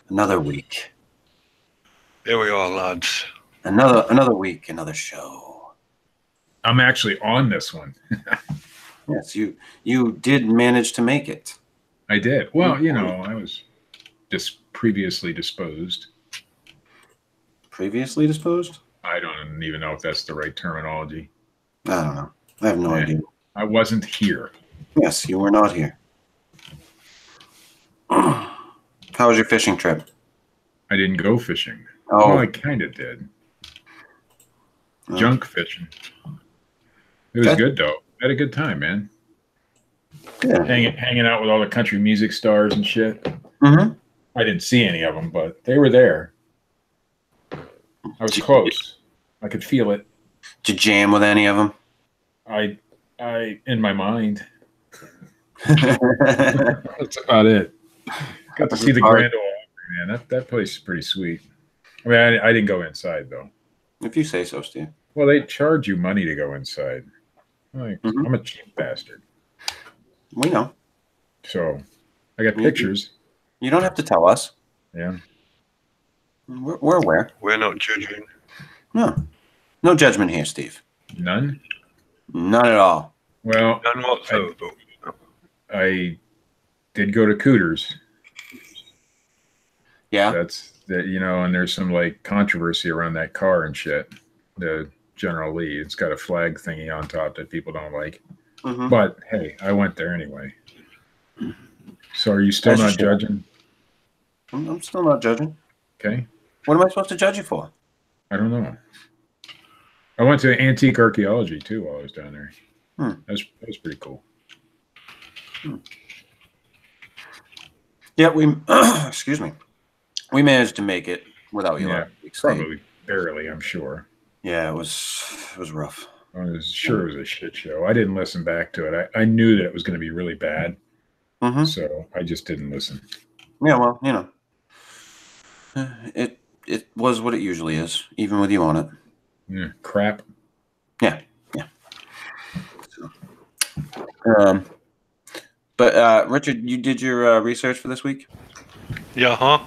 Another week. Here we are, lads. Another week, another show. I'm actually on this one. Yes, you did manage to make it. I did. Well, you know, I was just previously disposed. Previously disposed? I don't even know if that's the right terminology. I don't know. I have no idea. I wasn't here. Yes, you were not here. How was your fishing trip? I didn't go fishing. Oh. Well, I kind of did. Junk fishing. It was good, though. I had a good time, man. Yeah. Hanging out with all the country music stars and shit. Mm-hmm. I didn't see any of them, but they were there. I was close. I could feel it. Did you jam with any of them? I in my mind. That's about it. Got to see the Grand Ole Opry, man. That place is pretty sweet. I mean, I didn't go inside, though. If you say so, Steve. Well, they charge you money to go inside. I'm a cheap bastard. We know. So, I got pictures. You don't have to tell us. Yeah. We're aware. We're not judging. No judgment here, Steve. None? None at all. Well, none whatsoever. I did go to Cooters. Yeah. That's that, you know, and there's some like controversy around that car and shit. The General Lee, it's got a flag thingy on top that people don't like. Mm-hmm. But hey, I went there anyway. So are you still not judging? I'm still not judging. Okay. What am I supposed to judge you for? I don't know. I went to antique archaeology too while I was down there. That was pretty cool. Yeah, we excuse me. We managed to make it without you. Yeah, probably barely, I'm sure. Yeah, it was rough. I was sure it was a shit show. I didn't listen back to it. I knew that it was going to be really bad. Mm-hmm. So I just didn't listen. Yeah, well, you know. It was what it usually is, even with you on it. Yeah, crap. Yeah. So, but Richard, you did your research for this week? Yeah, huh?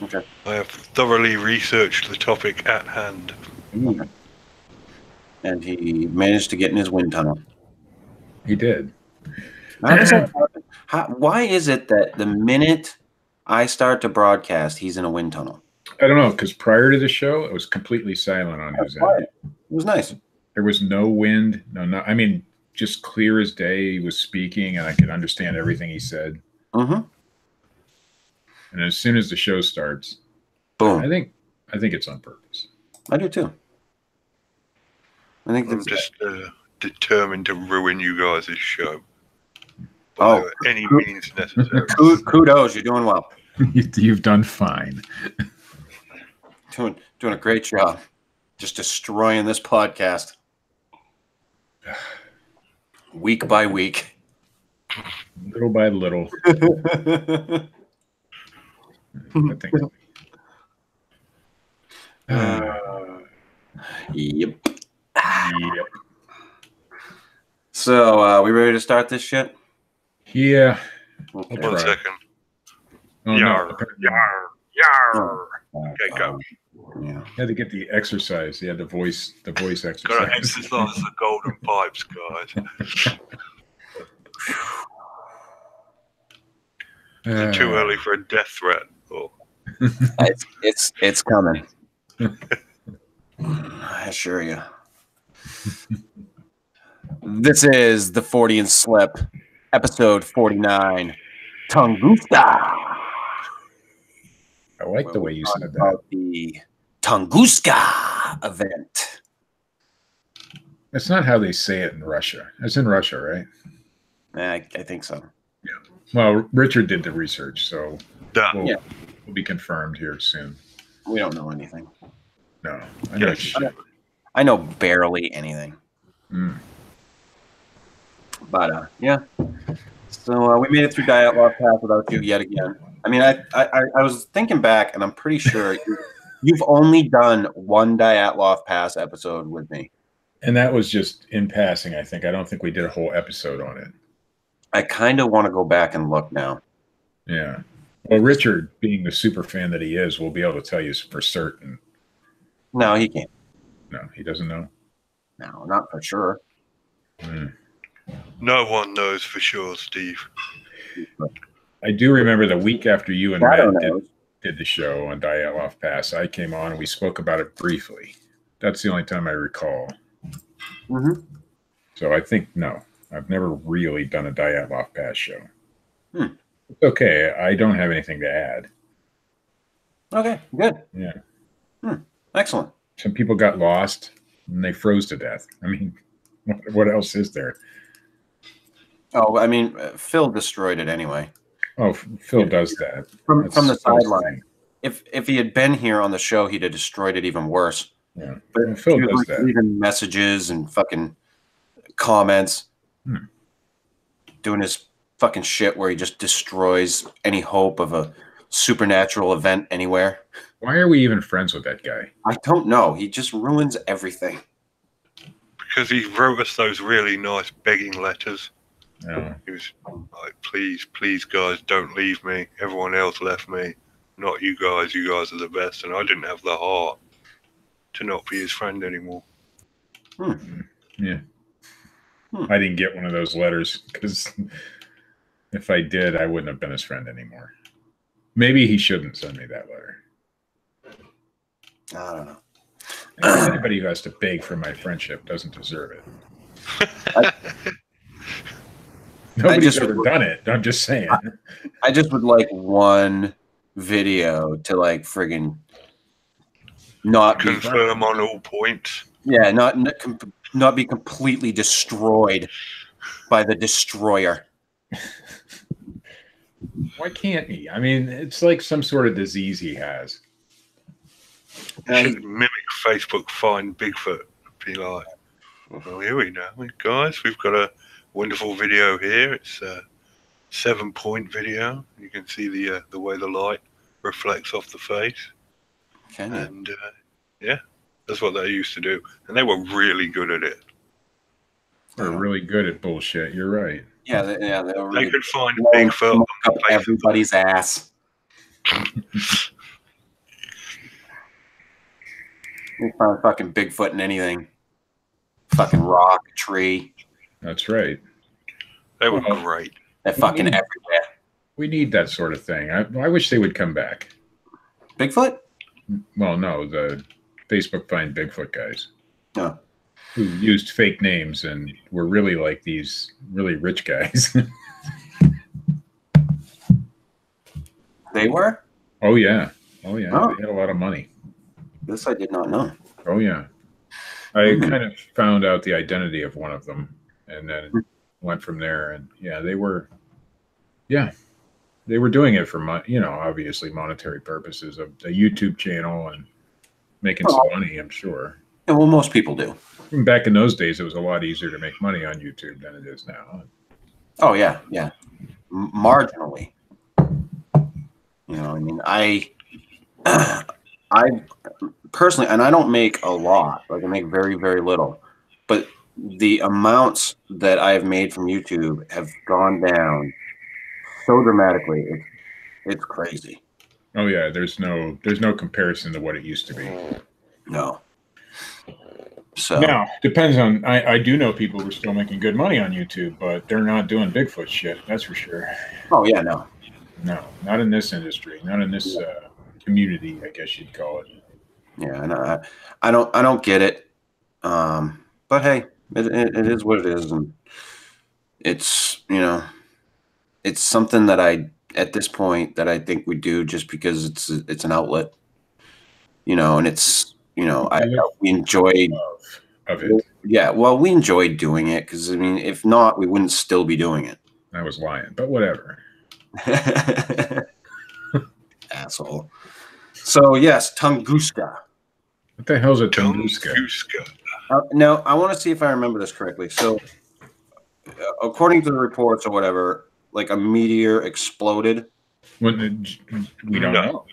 Okay. I have thoroughly researched the topic at hand. Okay. And he managed to get in his wind tunnel. He did. How does that happen? Why is it that the minute I start to broadcast, he's in a wind tunnel? I don't know, because prior to the show, it was completely silent on his end. It was nice. There was no wind. No. I mean, just clear as day. He was speaking, and I could understand everything he said. Mm-hmm. And as soon as the show starts, boom. I think it's on purpose. I do too. I think I'm just determined to ruin you guys' show. By any means necessary. Kudos, you're doing well. You've done fine. Doing a great job. Just destroying this podcast. Week by week. Little by little. I think. Yep. So, we ready to start this shit? Yeah. Okay. 1 second. Oh, yar. Oh, Okay, go. Yeah. You had to get the exercise. You had the voice exercise. Gotta exercise the golden pipes, guys. Is it too early for a death threat? Oh. It's coming. I assure you. This is the Fortean Slip, episode 49, Tunguska. I like the way you said that. About the Tunguska event. That's not how they say it in Russia. It's in Russia, right? I think so. Yeah. Well, Richard did the research, so we'll be confirmed here soon. We don't know anything. No. I know barely anything. But, yeah. So we made it through Diet Lost Path without you yet again. I mean, I was thinking back, and I'm pretty sure you've only done one Dyatlov Pass episode with me. And that was just in passing, I think. I don't think we did a whole episode on it. I kind of want to go back and look now. Yeah. Well, Richard, being the super fan that he is, will be able to tell you for certain. No, he can't. No, he doesn't know. No, not for sure. No one knows for sure, Steve. I do remember the week after you and Matt did the show on Dial Off Pass, I came on and we spoke about it briefly. That's the only time I recall. Mm-hmm. So I think, no, I've never really done a Dial Off Pass show. It's okay. I don't have anything to add. Okay, good. Yeah. Excellent. Some people got lost and they froze to death. I mean, what else is there? Oh, I mean, Phil destroyed it anyway. Oh, Phil does that. From the sideline. If he had been here on the show, he'd have destroyed it even worse. Yeah. But well, Phil does that. Leaving messages and fucking comments. Doing his fucking shit where he just destroys any hope of a supernatural event anywhere. Why are we even friends with that guy? I don't know. He just ruins everything. Because he wrote us those really nice begging letters. Yeah. He was like, please, guys, don't leave me. Everyone else left me. Not you guys. You guys are the best. And I didn't have the heart to not be his friend anymore. Yeah. I didn't get one of those letters because if I did, I wouldn't have been his friend anymore. Maybe he shouldn't send me that letter. I don't know. Anybody who has to beg for my friendship doesn't deserve it. Nobody's ever done it. I'm just saying. I just would like one video to like friggin' not confirm on all points. Yeah, not be completely destroyed by the destroyer. Why can't he? I mean, it's like some sort of disease he has. Should mimic Facebook find Bigfoot. Be like, well, here we go, guys. We've got a wonderful video here. It's a 7-point video. You can see the way the light reflects off the face. And yeah, that's what they used to do, and they were really good at it. They're really good at bullshit. You're right. Yeah, they could find Bigfoot up everybody's ass. We found fucking Bigfoot in anything. Fucking rock, tree. That's right. They were great. They're fucking everywhere. We need that sort of thing. I wish they would come back. Bigfoot? Well, no, the Facebook Find Bigfoot guys. No. Who used fake names and were really like these really rich guys. They were? Oh, yeah. Oh, yeah. Oh. They had a lot of money. This I did not know. Oh, yeah. I kind of found out the identity of one of them and then went from there. And, yeah, they were doing it for, obviously monetary purposes, of a YouTube channel and making some money, I'm sure. Yeah, well, most people do. Back in those days, it was a lot easier to make money on YouTube than it is now. Oh, yeah, yeah. Marginally. You know, I mean, I personally, and I don't make a lot. Like, I make very, very little. But the amounts that I have made from YouTube have gone down so dramatically. It's crazy. Oh yeah, there's no comparison to what it used to be. No. So now depends on. I do know people who are still making good money on YouTube, but they're not doing Bigfoot shit. That's for sure. Oh yeah, no, not in this industry, not in this community, I guess you'd call it. Yeah, and I don't get it. But hey, it is what it is, and it's it's something that at this point that I think we do just because it's an outlet, and it's we enjoyed of it. Yeah, well, we enjoyed doing it because I mean, if not, we wouldn't still be doing it. I was lying, but whatever. Asshole. So yes, Tunguska. What the hell's a Tunguska? Now I want to see if I remember this correctly. So, according to the reports or whatever, like a meteor exploded. We don't know.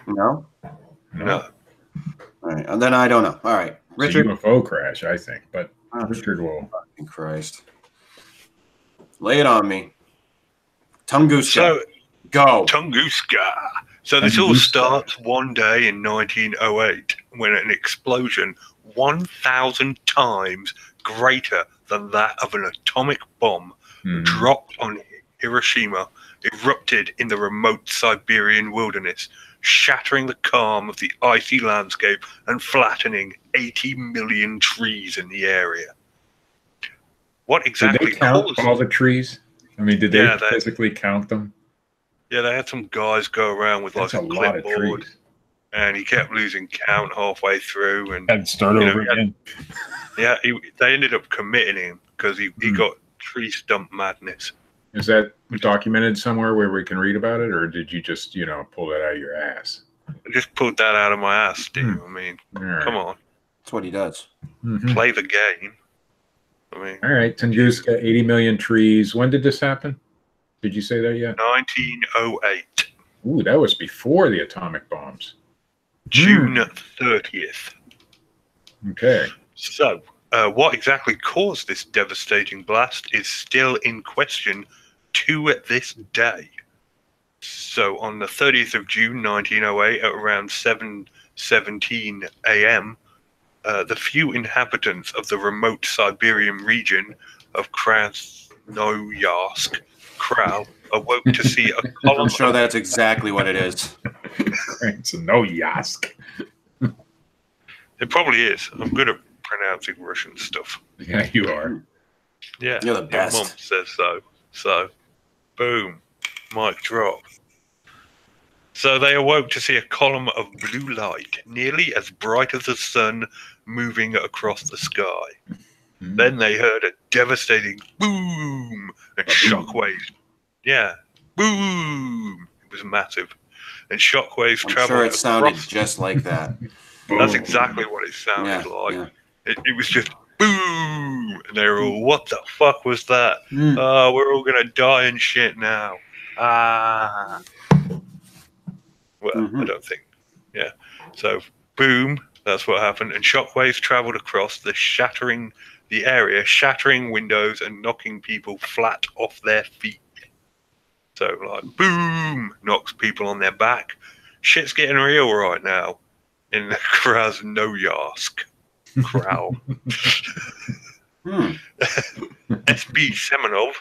No. No. All right, and then I don't know. All right, Richard. It's a UFO crash, I think. But Oh, Richard will. fucking Christ. Lay it on me. Tunguska. So, Go. Tunguska. So this all starts one day in 1908 when an explosion 1,000 times greater than that of an atomic bomb dropped on Hiroshima erupted in the remote Siberian wilderness, shattering the calm of the icy landscape and flattening 80 million trees in the area. What exactly Did they count all the trees? I mean, did they physically count them? Yeah, they had some guys go around with like a clipboard, and he kept losing count halfway through, and had to start over again. Yeah, they ended up committing him because he got tree stump madness. Is that documented somewhere where we can read about it, or did you just pull that out of your ass? I just pulled that out of my ass, Steve. I mean, come on. That's what he does. Play the game. I mean, all right, Tunguska, 80 million trees. When did this happen? Did you say that yet? 1908. Ooh, that was before the atomic bombs. June 30th. Okay. So, what exactly caused this devastating blast is still in question to this day. So, on the 30th of June 1908, at around 7:17 a.m., the few inhabitants of the remote Siberian region of Krasnoyarsk awoke to see a column. I'm sure that's exactly what it is. Krasnoyarsk. It probably is. I'm good at pronouncing Russian stuff. Yeah, you are. Yeah, you're the best. Your mum says so. So, boom, mic drop. So they awoke to see a column of blue light, nearly as bright as the sun, moving across the sky. Then they heard a devastating boom and shockwaves. Yeah, boom. It was massive. And shockwaves traveled. I'm sure it sounded just like that. That's exactly what it sounded like. Yeah. It was just boom. And they were all, what the fuck was that? Oh, we're all going to die and shit now. Ah. Well, I don't think. Yeah. So, boom. That's what happened. And shockwaves traveled across the area, shattering windows and knocking people flat off their feet. So, like, boom, knocks people on their back. Shit's getting real right now in the Krasnoyarsk crowd. S.B. Semenov,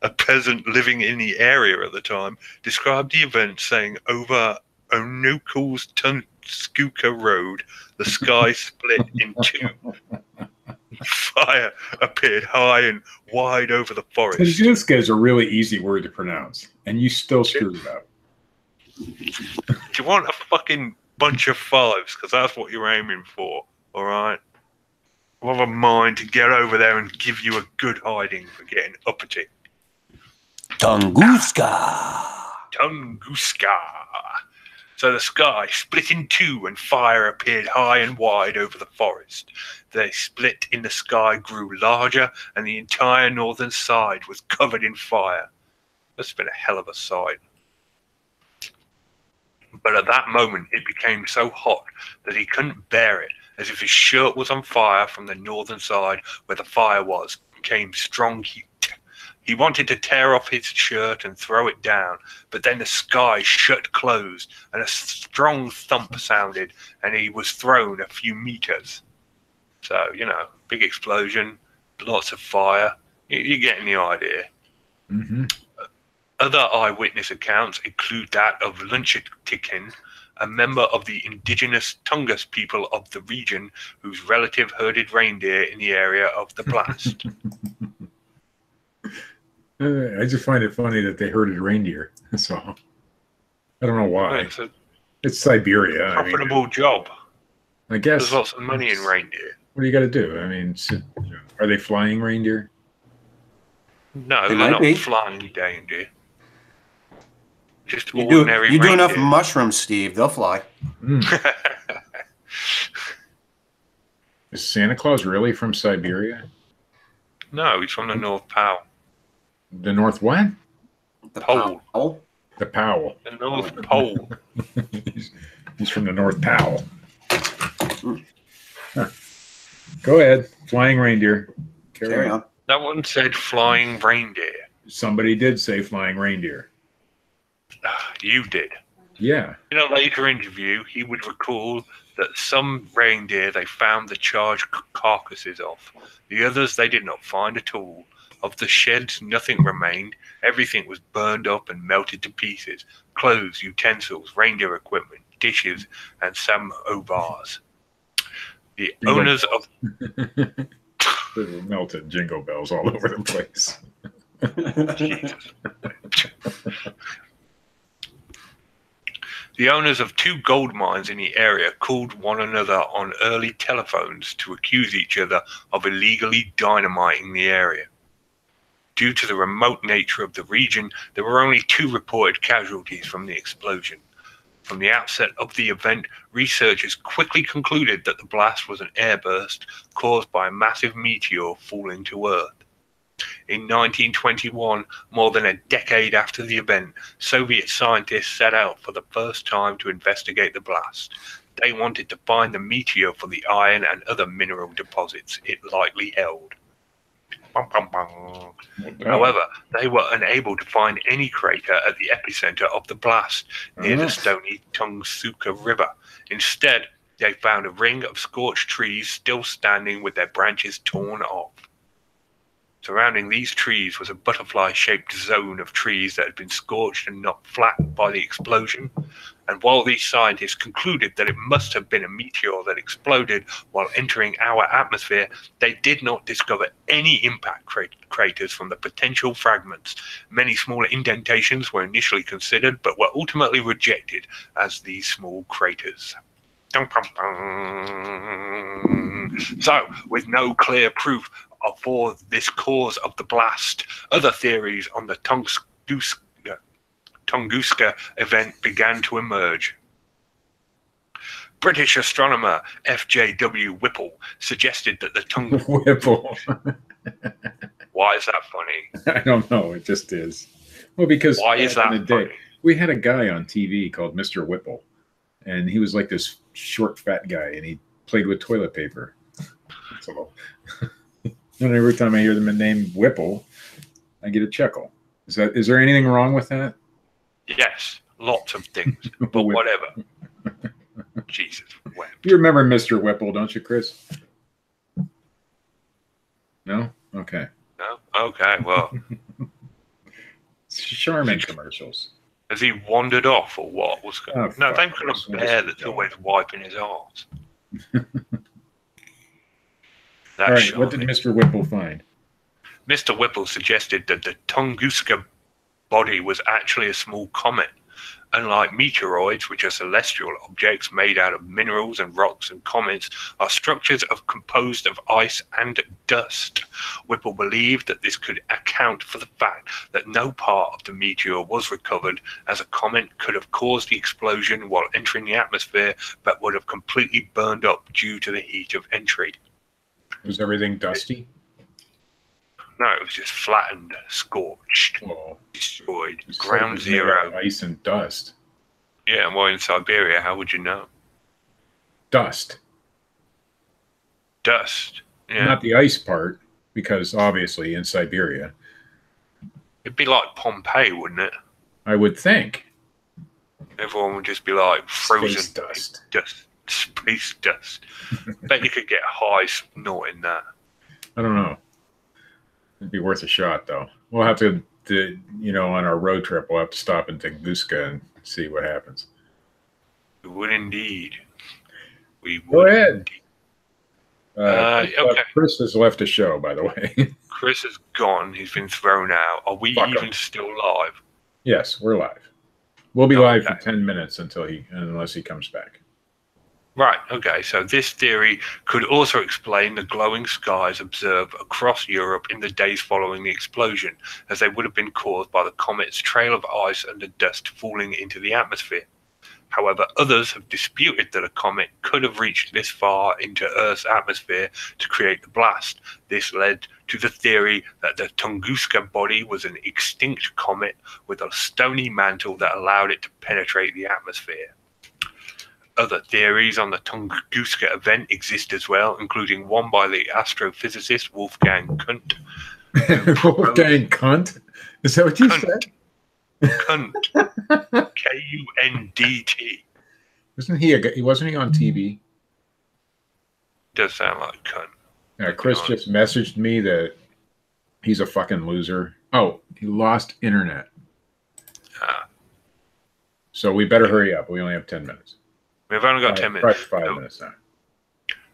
a peasant living in the area at the time, described the event saying, over Onukul's Tunguska Road, the sky split in two. Fire appeared high and wide over the forest. Tunguska is a really easy word to pronounce, and you still screwed it up. Do you want a fucking bunch of fives? Because that's what you're aiming for, all right? I have a mind to get over there and give you a good hiding for getting uppity. Tunguska. Tunguska. So the sky split in two and fire appeared high and wide over the forest. The split in the sky grew larger and the entire northern side was covered in fire. That's been a hell of a sight. But at that moment it became so hot that he couldn't bear it, as if his shirt was on fire from the northern side where the fire was, came strong heat. He wanted to tear off his shirt and throw it down, but then the sky shut closed and a strong thump sounded and he was thrown a few meters. So, big explosion, lots of fire. You're getting the idea. Other eyewitness accounts include that of Lunchatikin, a member of the indigenous Tungus people of the region whose relative herded reindeer in the area of the blast. I just find it funny that they herded reindeer. So I don't know why. It's Siberia. Profitable job. I guess there's lots of money in reindeer. What do you got to do? I mean, are they flying reindeer? No, they're not flying reindeer. Just you ordinary You do reindeer. enough mushrooms, Steve. They'll fly. Is Santa Claus really from Siberia? No, he's from the North Pole. The North what? The Pole. The Powell. The North Pole. He's from the North Powell. Huh. Go ahead. Flying reindeer. Carry on. That one said flying reindeer. Somebody did say flying reindeer. You did. Yeah. In a later interview, he would recall that some reindeer they found the charred carcasses of. The others they did not find at all. Of the sheds, nothing remained. Everything was burned up and melted to pieces. Clothes, utensils, reindeer equipment, dishes, and some ovars. The owners of... melted jingle bells all over the place. Jesus. The owners of 2 gold mines in the area called one another on early telephones to accuse each other of illegally dynamiting the area. Due to the remote nature of the region, there were only 2 reported casualties from the explosion. From the outset of the event, researchers quickly concluded that the blast was an airburst caused by a massive meteor falling to Earth. In 1921, more than a decade after the event, Soviet scientists set out for the first time to investigate the blast. They wanted to find the meteor for the iron and other mineral deposits it likely held. However, they were unable to find any crater at the epicenter of the blast near the stony Tunguska River. Instead, they found a ring of scorched trees still standing with their branches torn off. Surrounding these trees was a butterfly-shaped zone of trees that had been scorched and knocked flat by the explosion. And while these scientists concluded that it must have been a meteor that exploded while entering our atmosphere, they did not discover any impact craters from the potential fragments. Many smaller indentations were initially considered, but were ultimately rejected as these small craters. So, with no clear proof for this cause of the blast, other theories on the Tunguska event began to emerge. British astronomer F.J.W. Whipple suggested that the Tunguska... Whipple. Why is that funny? I don't know. It just is. Well, because why is that funny? We had a guy on TV called Mr. Whipple, and he was like this short, fat guy, and he played with toilet paper. So, and every time I hear the name Whipple, I get a chuckle. Is there anything wrong with that? Yes, lots of things, but whatever. Jesus. You remember Mr. Whipple, don't you, Chris? No? Okay. No? Okay, well. Charmin commercials. Has he wandered off or what? No, they've got a bear that's always wiping his arse. All right, what did Mr. Whipple find? Mr. Whipple suggested that the Tunguska body was actually a small comet. Unlike meteoroids, which are celestial objects made out of minerals and rocks, and comets are structures composed of ice and dust. Whipple believed that this could account for the fact that no part of the meteor was recovered, as a comet could have caused the explosion while entering the atmosphere, but would have completely burned up due to the heat of entry. Was everything dusty? No, it was just flattened, scorched, destroyed, ground zero. Ice and dust. Yeah, well, in Siberia, how would you know? Dust. Dust. Yeah. Not the ice part, because obviously in Siberia. It'd be like Pompeii, wouldn't it? I would think. Everyone would just be like frozen Space dust. Space dust. Bet you could get high snorting that. I don't know. It'd be worth a shot, though. We'll have to, on our road trip, we'll have to stop in Tunguska and see what happens. We would indeed. We would. Go ahead. Okay. Chris has left the show, by the way. Chris is gone. He's been thrown out. Are we even still live? Yes, we're live. We'll be live for 10 minutes unless he comes back. Right, okay, so this theory could also explain the glowing skies observed across Europe in the days following the explosion, as they would have been caused by the comet's trail of ice and the dust falling into the atmosphere. However, others have disputed that a comet could have reached this far into Earth's atmosphere to create the blast. This led to the theory that the Tunguska body was an extinct comet with a stony mantle that allowed it to penetrate the atmosphere. Other theories on the Tunguska event exist as well, including one by the astrophysicist Wolfgang Kunt. Wolfgang Kunt? Is that what you said? Kunt. K-U-N-D-T. Wasn't he on TV? Does sound like Kunt. Yeah, Chris just messaged me that he's a fucking loser. Oh, he lost internet. So we better hurry up. We only have 10 minutes. We've only got 10 minutes. 5 minutes now.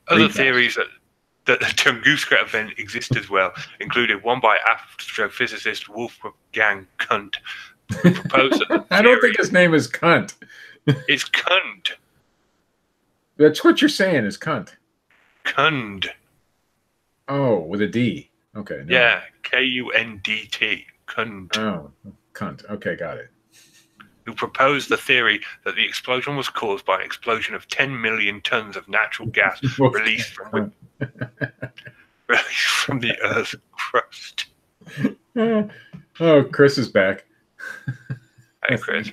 Other theories that the Tunguska event exists as well, including one by astrophysicist Wolfgang Kunt, who proposed that the I don't think his name is Kunt. It's Kunt. That's what you're saying is Kunt. Kund. Oh, with a D. Okay. No. Yeah, K-U-N-D-T. Kund. Oh, Kunt. Okay, got it. Who proposed the theory that the explosion was caused by an explosion of 10 million tons of natural gas released from the Earth's crust. Oh, Chris is back. Hey, Chris.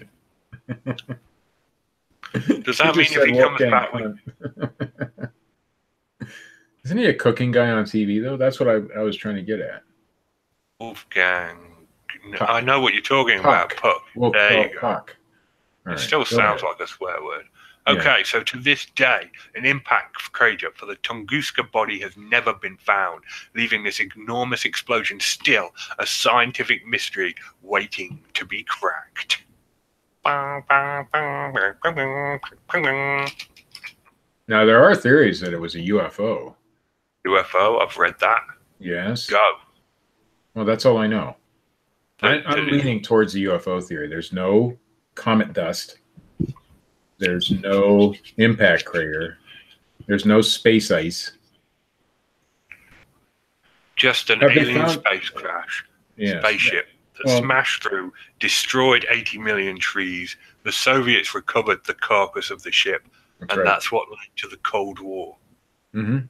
Does that mean if he comes back with... Isn't he a cooking guy on TV, though? That's what I was trying to get at. Wolfgang. I know what you're talking about. Puck. There you go. Puck. It still sounds like a swear word. Okay, so to this day, an impact crater for the Tunguska body has never been found, leaving this enormous explosion still a scientific mystery waiting to be cracked. Now, there are theories that it was a UFO. UFO, I've read that. Yes. Go. Well, that's all I know. I'm leaning towards the UFO theory. There's no comet dust. There's no impact crater. There's no space ice. Just an alien space crash. Yeah. Spaceship that smashed through, destroyed 80 million trees. The Soviets recovered the carcass of the ship, that's what led to the Cold War. Mm-hmm.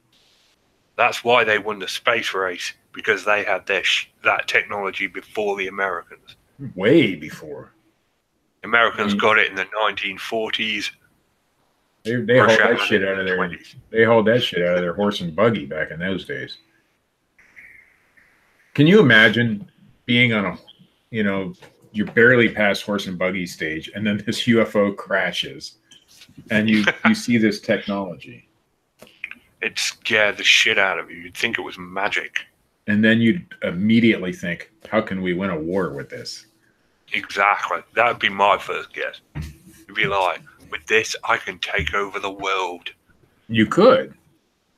That's why they won the space race, because they had that technology before the Americans. Way before. Americans got it in the 1940s. They hauled that shit out of their 20s. They hauled that shit out of their horse and buggy back in those days. Can you imagine being on you're barely past horse and buggy stage, and then this UFO crashes, and you see this technology? It scared the shit out of you. You'd think it was magic. And then you'd immediately think, how can we win a war with this? Exactly. That would be my first guess. You'd be like, with this, I can take over the world. You could.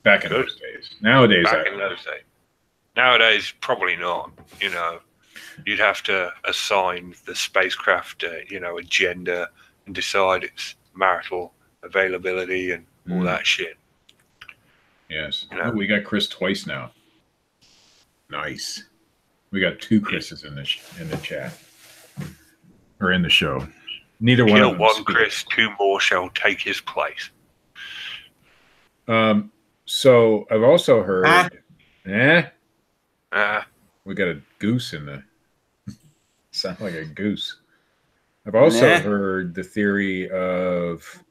Back in those days. Nowadays, Nowadays, probably not. You'd have to assign the spacecraft, a gender and decide its marital availability and all that shit. Yes. We got Chris twice now. Nice. We got 2 Chris's in the chat. Or in the show. Neither one of them. Kill one Chris, 2 more shall take his place. So I've also heard we got a goose in the sound like a goose. I've also heard the theory of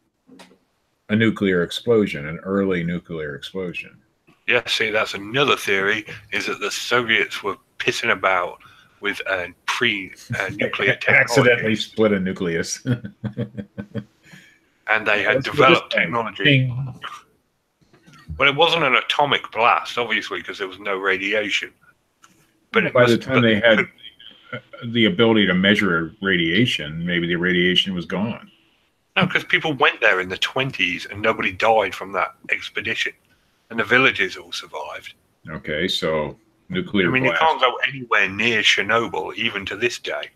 a nuclear explosion, an early nuclear explosion. Yeah, see, that's another theory, is that the Soviets were pissing about with a pre-nuclear technology. Accidentally split a nucleus. And they had developed technology. Well, it wasn't an atomic blast, obviously, because there was no radiation. But by the time they had the ability to measure radiation, maybe the radiation was gone. No, because people went there in the 20s and nobody died from that expedition. And the villages all survived. Okay, so nuclear blast. You can't go anywhere near Chernobyl, even to this day.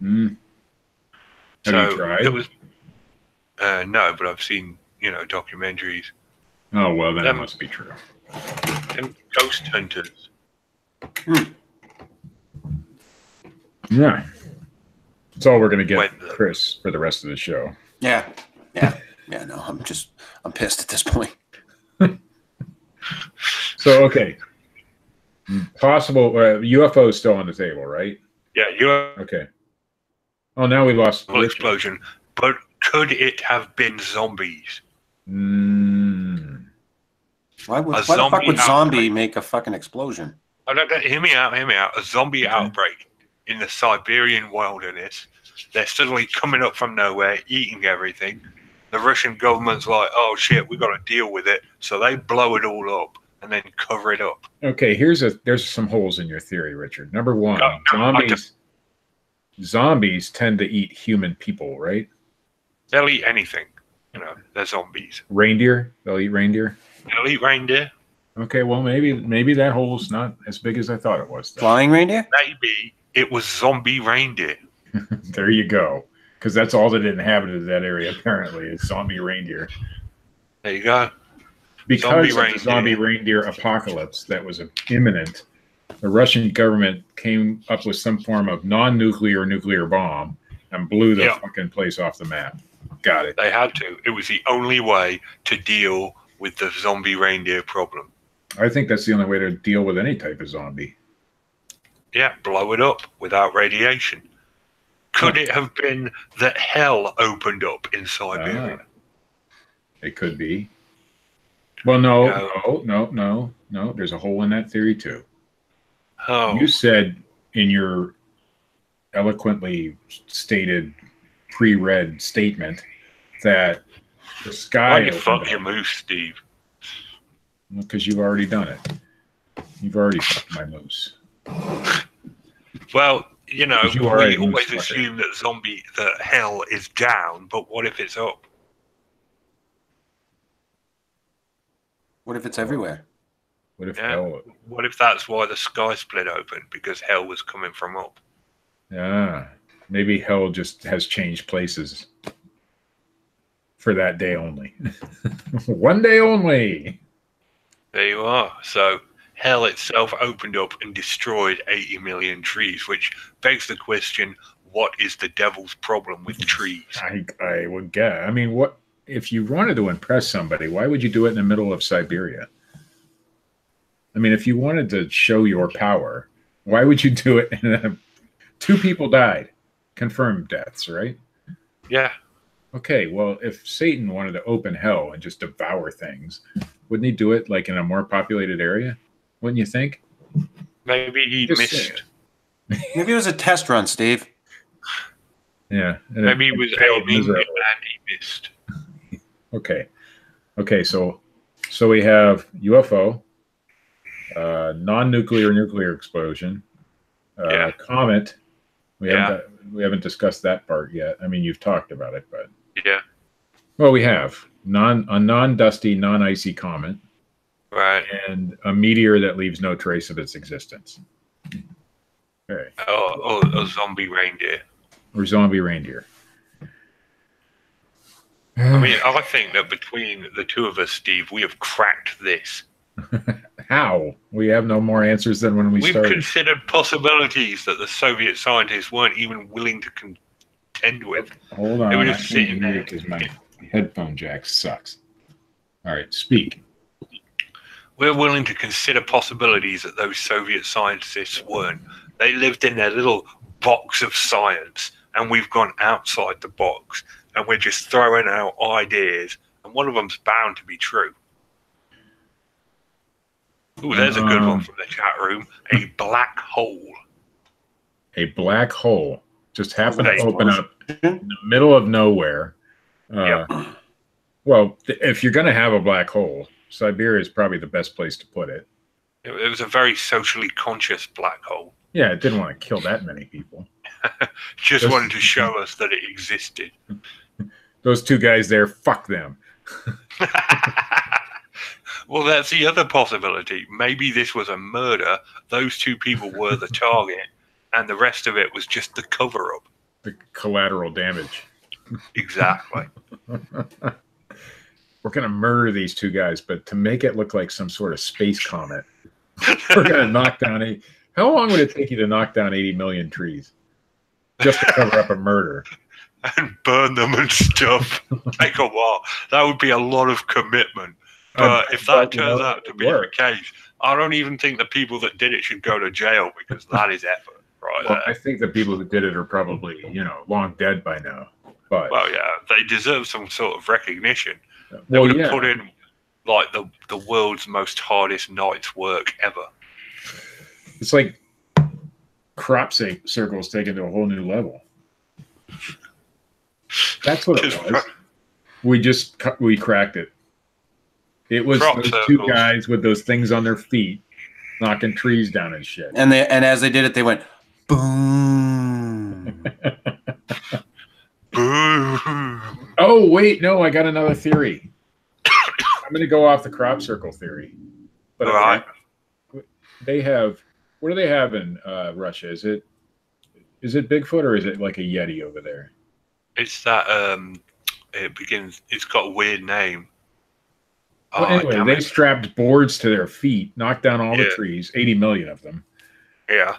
Have you tried? No, but I've seen, documentaries. Oh, well, then it must be true. Them ghost hunters. Yeah. That's all we're going to get, Chris, for the rest of the show. Yeah, no, I'm pissed at this point. So, okay. Possible UFO is still on the table, right? Yeah, Okay. Oh, now we lost explosion, but Could it have been zombies? Why the fuck zombie would zombie outbreak. make a fucking explosion? Oh, no, hear me out. A zombie outbreak in the Siberian wilderness. They're suddenly coming up from nowhere, eating everything. The Russian government's like, oh shit, we got to deal with it. So they blow it all up and then cover it up. Okay, there's some holes in your theory, Richard. Number one, zombies tend to eat human people, right? They'll eat anything. You know, they're zombies. Reindeer? They'll eat reindeer? They'll eat reindeer. Okay, well, maybe that hole's not as big as I thought it was. Flying reindeer? Maybe it was zombie reindeer. There you go. Because that's all that inhabited that area, apparently, is zombie reindeer. There you go. Because of the zombie reindeer apocalypse that was imminent, the Russian government came up with some form of non-nuclear nuclear bomb and blew the fucking place off the map. Got it. They had to. It was the only way to deal with the zombie reindeer problem. I think that's the only way to deal with any type of zombie. Yeah, blow it up without radiation. Could it have been that hell opened up in Siberia? It could be. Well, no. There's a hole in that theory too. Oh. You said in your eloquently stated pre-read statement that the sky. Why you fuck your moose, Steve? Because you've already done it. You've already fucked my moose. Well, you know, we always assume that hell is down, but what if it's up? What if it's everywhere? What if What if that's why the sky split open, because hell was coming from up? Yeah, maybe hell just has changed places for that day only. One day only. There you are. So hell itself opened up and destroyed 80 million trees, which begs the question, what is the devil's problem with trees? I would guess. I mean, what if you wanted to impress somebody, why would you do it in the middle of Siberia? I mean, if you wanted to show your power, why would you do it in a... Two people died. Confirmed deaths, right? Yeah. Okay, well, if Satan wanted to open hell and just devour things, wouldn't he do it like in a more populated area? Wouldn't you think? Maybe he missed. Maybe it was a test run, Steve. Yeah. Maybe he was aiming and he missed. Okay, so we have UFO, non-nuclear nuclear explosion, comet. We haven't discussed that part yet. I mean, you've talked about it, but well, we have a non-dusty, non-icy comet, right, and a meteor that leaves no trace of its existence. Okay. Oh, a zombie reindeer. Or zombie reindeer. I mean, I think that between the two of us, Steve, we have cracked this. How? We have no more answers than when we started. We've considered possibilities that the Soviet scientists weren't even willing to contend with. Hold on. They were just sitting there because my headphone jack sucks. All right, speak. We're willing to consider possibilities that those Soviet scientists weren't. They lived in their little box of science, and we've gone outside the box, and we're just throwing out ideas, and one of them's bound to be true. Ooh, there's a good one from the chat room. A black hole. A black hole just happened to open up in the middle of nowhere. Well, if you're going to have a black hole, Siberia is probably the best place to put it. It was a very socially conscious black hole. Yeah, it didn't want to kill that many people. Just wanted to show us that it existed. Those two guys there, fuck them. Well, that's the other possibility. Maybe this was a murder. Those two people were the target, and the rest of it was just the cover-up. The collateral damage. Exactly. We're going to murder these two guys, but to make it look like some sort of space comet, we're going to knock down How long would it take you to knock down 80 million trees? Just to cover up a murder. And burn them and stuff. Take a while. That would be a lot of commitment. But if that turns out to be the case, I don't even think the people that did it should go to jail, because that is effort, right? Well, I think the people who did it are probably, long dead by now. But Well, yeah, they deserve some sort of recognition. They well, would have yeah, put in like the world's most hardest night's work ever. it's like crop circles taken to a whole new level. That's what it was. We cracked it. It was Crop those circles. two guys with those things on their feet knocking trees down and shit. And as they did it, they went boom. Boo. Oh wait, no, I got another theory. I'm going to go off the crop circle theory. But All right. they have. What do they have in Russia? Is it Bigfoot or is it like a Yeti over there? It's that it's got a weird name. Well, anyway, they strapped boards to their feet, knocked down all the Yeah. trees, 80 million of them. Yeah.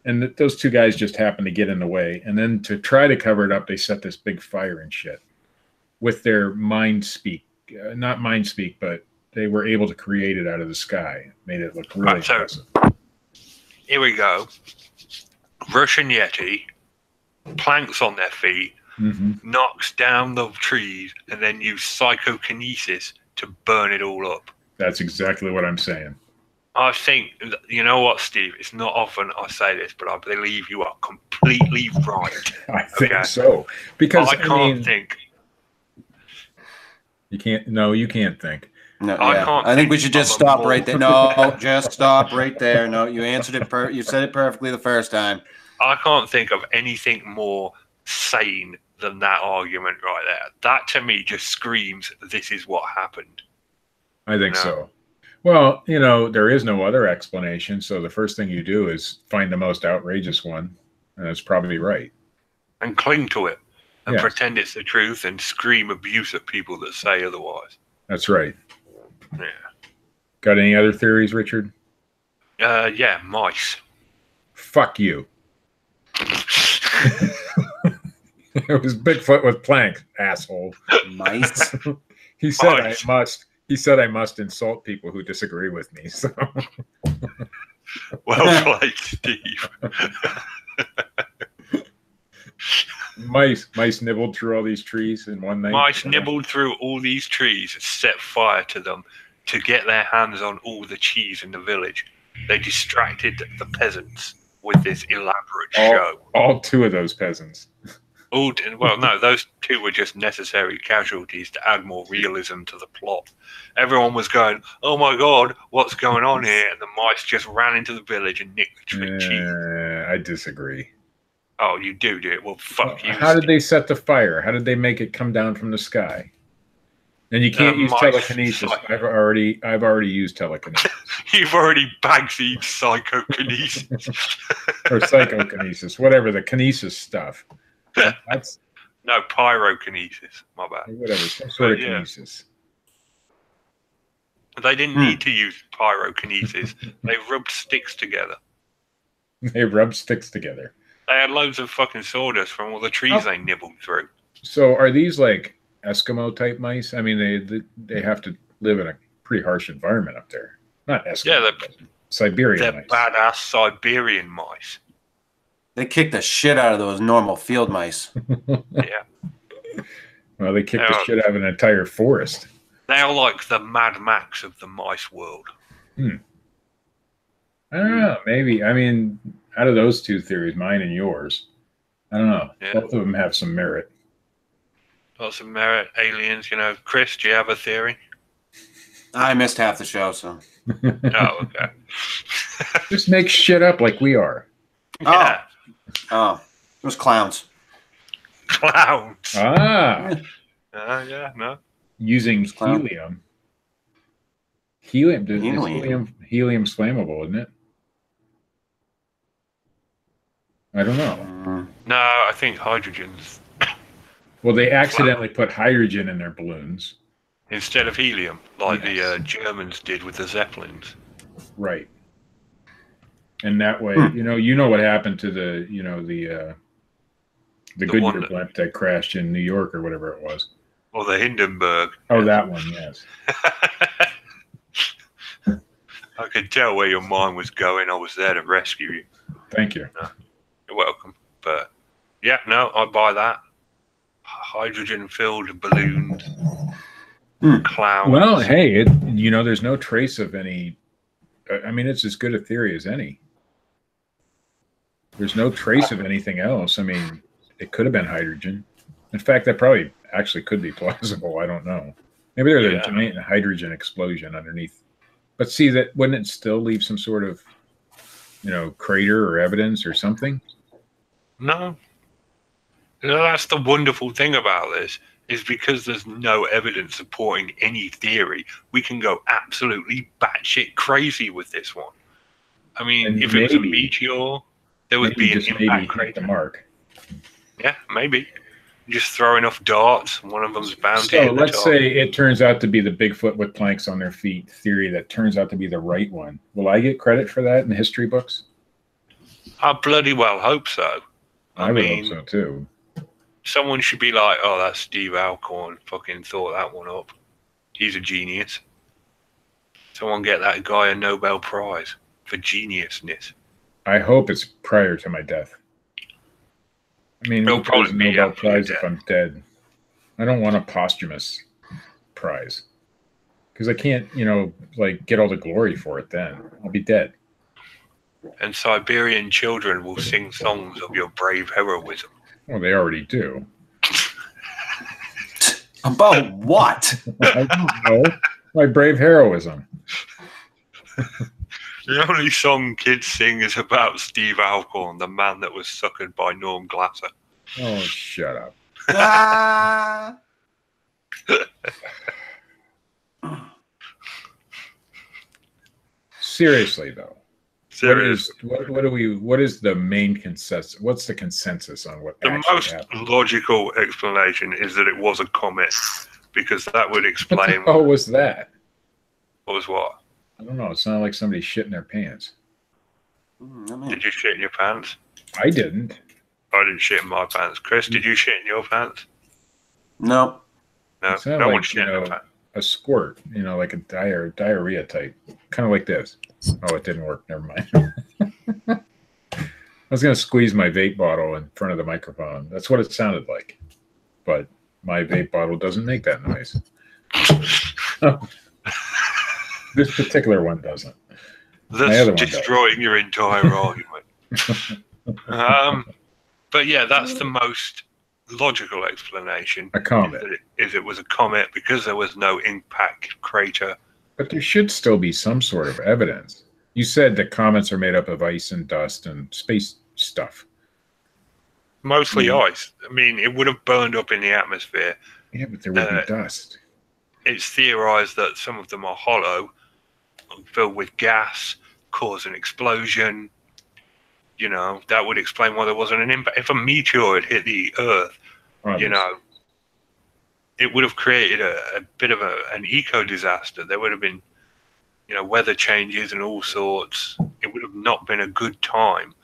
And those two guys just happened to get in the way. And then to try to cover it up, they set this big fire and shit with their mind speak. Not mind speak, but they were able to create it out of the sky. Made it look really impressive. Here we go. Russian Yeti, planks on their feet, knocks down the trees, and then use psychokinesis to burn it all up. That's exactly what I'm saying. I think, you know what, Steve? It's not often I say this, but I believe you are completely right. I think so. Because I can't think. You can't. No, you can't think. No, I think we should just stop right there. No, just stop right there. No, you answered it. You said it perfectly the first time. I can't think of anything more sane than that argument right there. That to me just screams, this is what happened. I think so. Well, there is no other explanation. So the first thing you do is find the most outrageous one. And that's probably right. And cling to it. And pretend it's the truth and scream abuse at people that say otherwise. That's right. Yeah. Got any other theories, Richard? Yeah, mice. Fuck you. It was Bigfoot with planks, asshole. Mice. He said mice. I must. He said I must insult people who disagree with me. So. Well played, Steve. Mice nibbled through all these trees in one night. Mice nibbled through all these trees and set fire to them to get their hands on all the cheese in the village. They distracted the peasants with this elaborate show. All two of those peasants. Well, no, those two were just necessary casualties to add more realism to the plot. Everyone was going, "Oh my God, what's going on here?" And the mice just ran into the village and nicked the cheese. I disagree. Oh, you do it. Well, fuck you. How did they set the fire? How did they make it come down from the sky? And you can't use telekinesis. I've already used telekinesis. You've already backseed psychokinesis. Or psychokinesis, whatever, the kinesis stuff. That's no, pyrokinesis. My bad. Whatever, some sort of kinesis. They didn't need to use pyrokinesis. They rubbed sticks together. They rubbed sticks together. They had loads of fucking sawdust from all the trees they nibbled through. So are these like Eskimo type mice? I mean, they have to live in a pretty harsh environment up there. Not Eskimo. Yeah, they're Siberian mice. Badass Siberian mice. They kicked the shit out of those normal field mice. Yeah. Well, they kicked the shit out of an entire forest. They are like the Mad Max of the mice world. I don't know. Maybe. I mean, out of those two theories, mine and yours, I don't know. Yeah. Both of them have some merit. Lots of merit. Aliens, Chris, do you have a theory? I missed half the show, so. Oh, okay. Just make shit up like we are. Yeah. Oh, it was clowns. Clowns. Ah. Yeah, no. Using helium. Helium's flammable, isn't it? I don't know. No, I think hydrogen's. Well, they accidentally put hydrogen in their balloons instead of helium, like the Germans did with the Zeppelins. Right. And that way, you know what happened to the Goodyear blimp that crashed in New York or whatever it was. Or the Hindenburg. Oh, that one, yes. I could tell where your mind was going. I was there to rescue you. Thank you. You're welcome. But yeah, no, I buy that. hydrogen-filled balloons, Hmm. clouds. Well, hey, there's no trace of any. I mean, it's as good a theory as any. There's no trace of anything else. I mean, it could have been hydrogen. In fact, that probably actually could be plausible. I don't know. Maybe there's a giant hydrogen explosion underneath. But see, that wouldn't it still leave some sort of, crater or evidence or something? No. That's the wonderful thing about this, is because there's no evidence supporting any theory, we can go absolutely batshit crazy with this one. I mean, And if it was a meteor, there would be an impact crater. The mark. Yeah, maybe. Just throw enough darts, one of them's bound to So hit the let's top. say it turns out to be the Bigfoot with planks on their feet theory that turns out to be the right one. Will I get credit for that in the history books? I bloody well hope so. I would hope so too. Someone should be like, oh, that's Steve Alcorn. Fucking thought that one up. He's a genius. Someone get that guy a Nobel Prize for geniusness. I hope it's prior to my death. I mean, it'll probably be Nobel Prize if I'm dead. I don't want a posthumous prize because I can't, get all the glory for it. Then I'll be dead. And Siberian children will sing songs of your brave heroism. Well, they already do. About what? I don't know. My brave heroism. The only song kids sing is about Steve Alcorn, the man that was suckered by Norm Glasser. Oh, shut up. Ah. Seriously, though. Seriously. What is the main consensus? What's the consensus on what the actually most happened? logical explanation is that it was a comet, because that would explain. What was that? What was what? I don't know. It sounded like somebody shit in their pants. Did you shit in your pants? I didn't. I didn't shit in my pants. Chris, did you shit in your pants? No. No, no one shit in their pants. A squirt, like a diarrhea type, kind of like this. Oh, it didn't work. Never mind. I was going to squeeze my vape bottle in front of the microphone. That's what it sounded like. But my vape bottle doesn't make that noise. This particular one doesn't. That's destroying your entire argument. But yeah, that's the most logical explanation. A comet. Is it was a comet because there was no impact crater. But there should still be some sort of evidence. You said that comets are made up of ice and dust and space stuff. Mostly ice. I mean, it would have burned up in the atmosphere. Yeah, but there would be dust. It's theorized that some of them are hollow, filled with gas, cause an explosion. That would explain why there wasn't an impact. If a meteor had hit the Earth, it would have created a bit of an eco-disaster. There would have been, weather changes and all sorts. It would have not been a good time.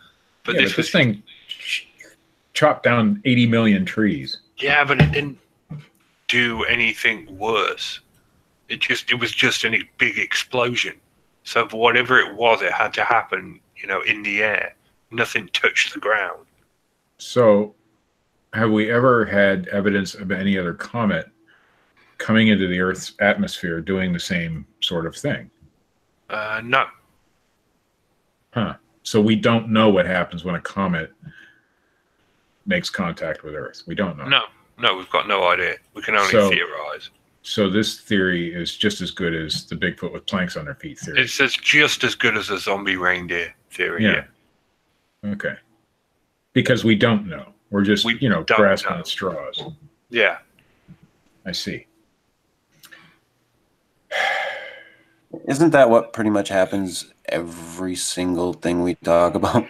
But this thing chopped down 80 million trees. Yeah, but it didn't do anything worse. It was just a big explosion. So for whatever it was, it had to happen, in the air. Nothing touched the ground. So have we ever had evidence of any other comet coming into the Earth's atmosphere doing the same sort of thing? No. Huh. So we don't know what happens when a comet makes contact with Earth. We don't know. No, we've got no idea. We can only theorize. So this theory is just as good as the Bigfoot with planks on their feet theory. It's just as good as a zombie reindeer theory. Yeah. Okay. Because we don't know. We're just, grasping at straws. Yeah. I see. Isn't that what pretty much happens every single thing we talk about?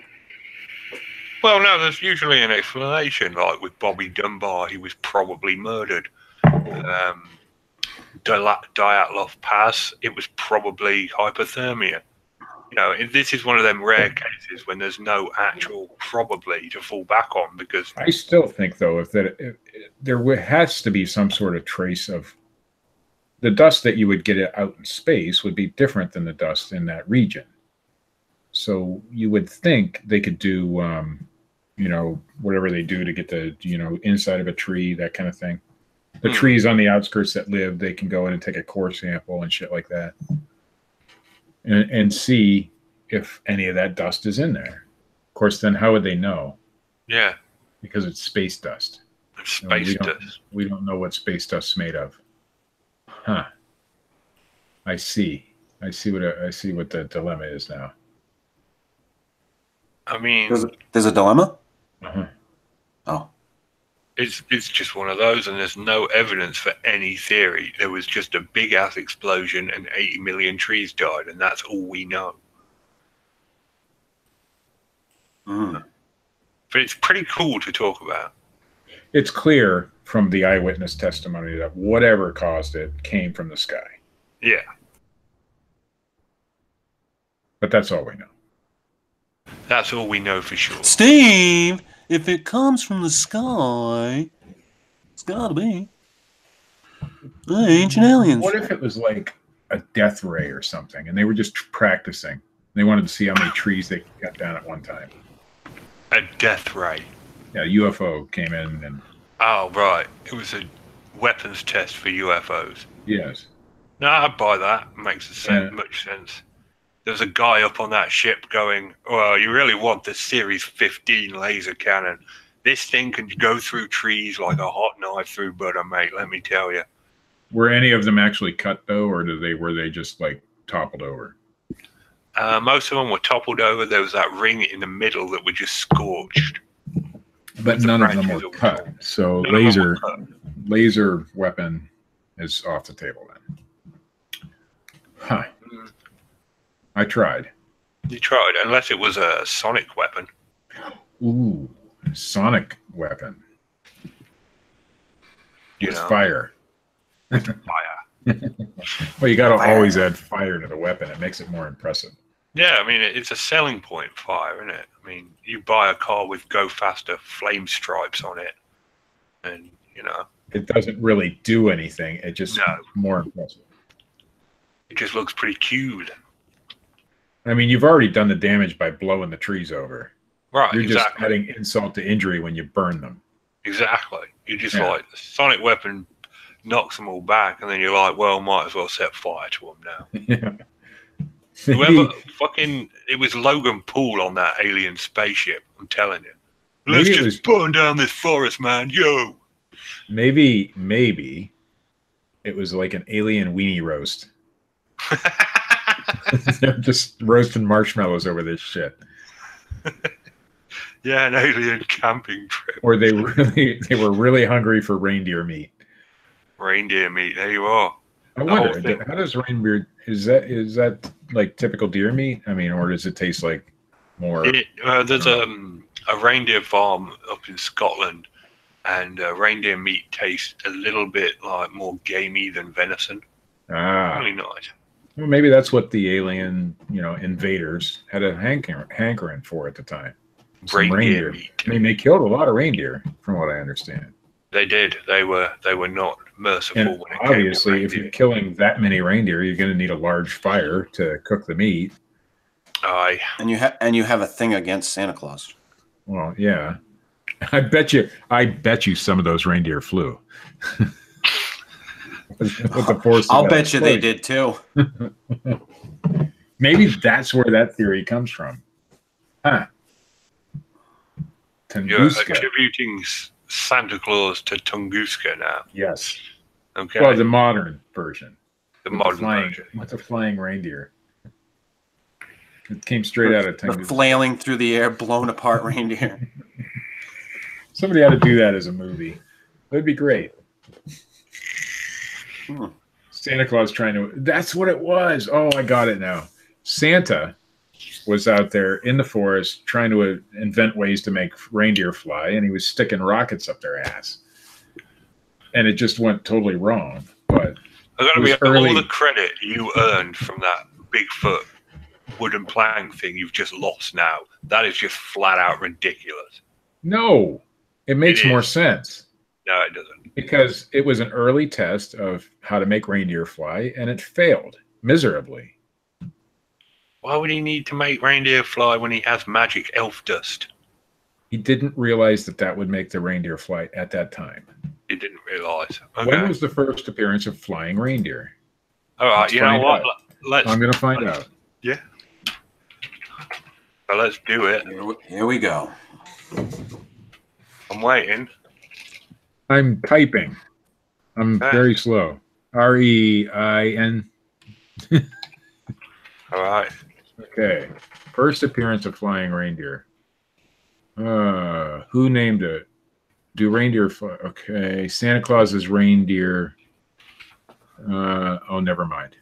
Well, no, there's usually an explanation. Like with Bobby Dunbar, he was probably murdered. Dyatlov Pass, it was probably hypothermia. This is one of them rare cases when there's no actual probably to fall back on, because I still think, though, if there has to be some sort of trace of the dust that you would get out in space would be different than the dust in that region. So you would think they could do you know, whatever they do to get the, you know, inside of a tree, that kind of thing. The trees on the outskirts that live, they can go in and take a core sample and shit like that, and see if any of that dust is in there. Of course, then how would they know? Yeah, because it's space dust. Space dust. We don't know what space dust's made of. Huh. I see. I see what the dilemma is now. I mean, there's a dilemma. Uh-huh. Oh. It's just one of those, and there's no evidence for any theory. There was just a big ass explosion and 80 million trees died, and that's all we know. Mm. But it's pretty cool to talk about. It's clear from the eyewitness testimony that whatever caused it came from the sky. Yeah. But that's all we know. That's all we know for sure. Steve, if it comes from the sky, it's gotta be ancient aliens. What if it was like a death ray or something, and they were just practicing? They wanted to see how many trees they could cut down at one time. A death ray. Yeah, UFO came in and... Oh, right. It was a weapons test for UFOs. Yes. No, I'd buy that. Makes much sense. There was a guy up on that ship going, well, you really want the Series 15 laser cannon. This thing can go through trees like a hot knife through butter, mate, let me tell you. Were any of them actually cut, though, or were they just, like, toppled over? Most of them were toppled over. There was that ring in the middle that were just scorched. But none of them were cut. So laser weapon is off the table then. Huh. I tried. You tried, unless it was a sonic weapon. Ooh, sonic weapon. With fire. Fire. Well, you got to always add fire to the weapon. It makes it more impressive. Yeah, I mean, it's a selling point, fire, isn't it? I mean, you buy a car with Go Faster flame stripes on it, and, you know. It doesn't really do anything. It just more impressive. It just looks pretty cute. I mean, you've already done the damage by blowing the trees over. Right, You're just adding insult to injury when you burn them. Exactly. You just like, the sonic weapon knocks them all back, and then you're like, well, might as well set fire to them now. Yeah. Whoever it was Logan Paul on that alien spaceship, I'm telling you. Let's just burn down this forest, man, yo! Maybe it was like an alien weenie roast. They're just roasting marshmallows over this shit. Yeah, an alien camping trip. Or they were really hungry for reindeer meat. Reindeer meat, there you are. I wonder, how does reindeer, is that like typical deer meat? I mean, or does it taste like more? There's a reindeer farm up in Scotland, and reindeer meat tastes a little bit like more gamey than venison. Ah, really nice. Well, maybe that's what the alien, invaders had a hankering for at the time. Reindeer meat. I mean, they killed a lot of reindeer, from what I understand. They did. They were not merciful. And when it obviously, came if you're killing that many reindeer, you're going to need a large fire to cook the meat. Aye. And you have a thing against Santa Claus. Well, yeah. I bet you some of those reindeer flew. I'll bet you they did too. Maybe that's where that theory comes from. Huh. Tunguska. You're attributing Santa Claus to Tunguska now. Yes. Okay. Well, the modern version. The modern version. With the flying reindeer. It came straight out of Tunguska. The flailing through the air, blown apart reindeer. Somebody ought to do that as a movie. That'd be great. Santa Claus trying to... That's what it was. Oh, I got it now. Santa was out there in the forest trying to invent ways to make reindeer fly, and he was sticking rockets up their ass. And it just went totally wrong. But I gotta be all the credit you earned from that Bigfoot wooden plank thing you've just lost now. That is just flat out ridiculous. No, it makes more sense. No, it doesn't. Because it was an early test of how to make reindeer fly, and it failed miserably. Why would he need to make reindeer fly when he has magic elf dust? He didn't realize that would make the reindeer fly at that time. He didn't realize. Okay. When was the first appearance of flying reindeer? All right, Let's you know find what? out. I'm going to find out. Yeah. So let's do it. Here we go. I'm waiting. I'm typing. I'm very slow. REIN. All right. Okay. First appearance of flying reindeer. Who named it? Do reindeer fly? Okay. Santa Claus's reindeer. Oh, never mind.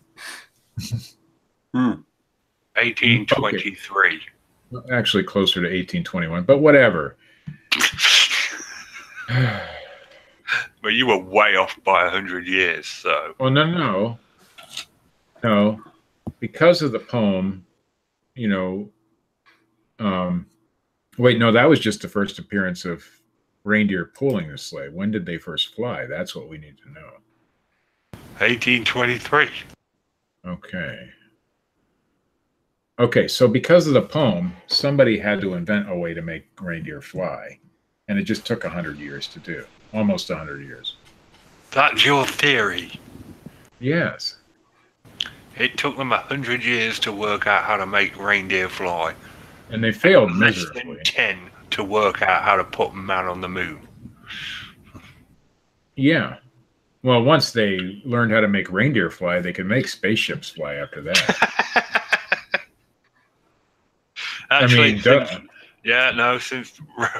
1823. Okay. Actually, closer to 1821, but whatever. But you were way off by 100 years, so. Well, no. Because of the poem, you know. Wait, no, that was just the first appearance of reindeer pulling the sleigh. When did they first fly? That's what we need to know. 1823. Okay, so because of the poem, somebody had to invent a way to make reindeer fly. And it just took 100 years to do. Almost 100 years. That's your theory. Yes. It took them 100 years to work out how to make reindeer fly. And they failed less miserably. than 10 to work out how to put man on the moon. Yeah. Well, once they learned how to make reindeer fly, they could make spaceships fly after that. Actually, since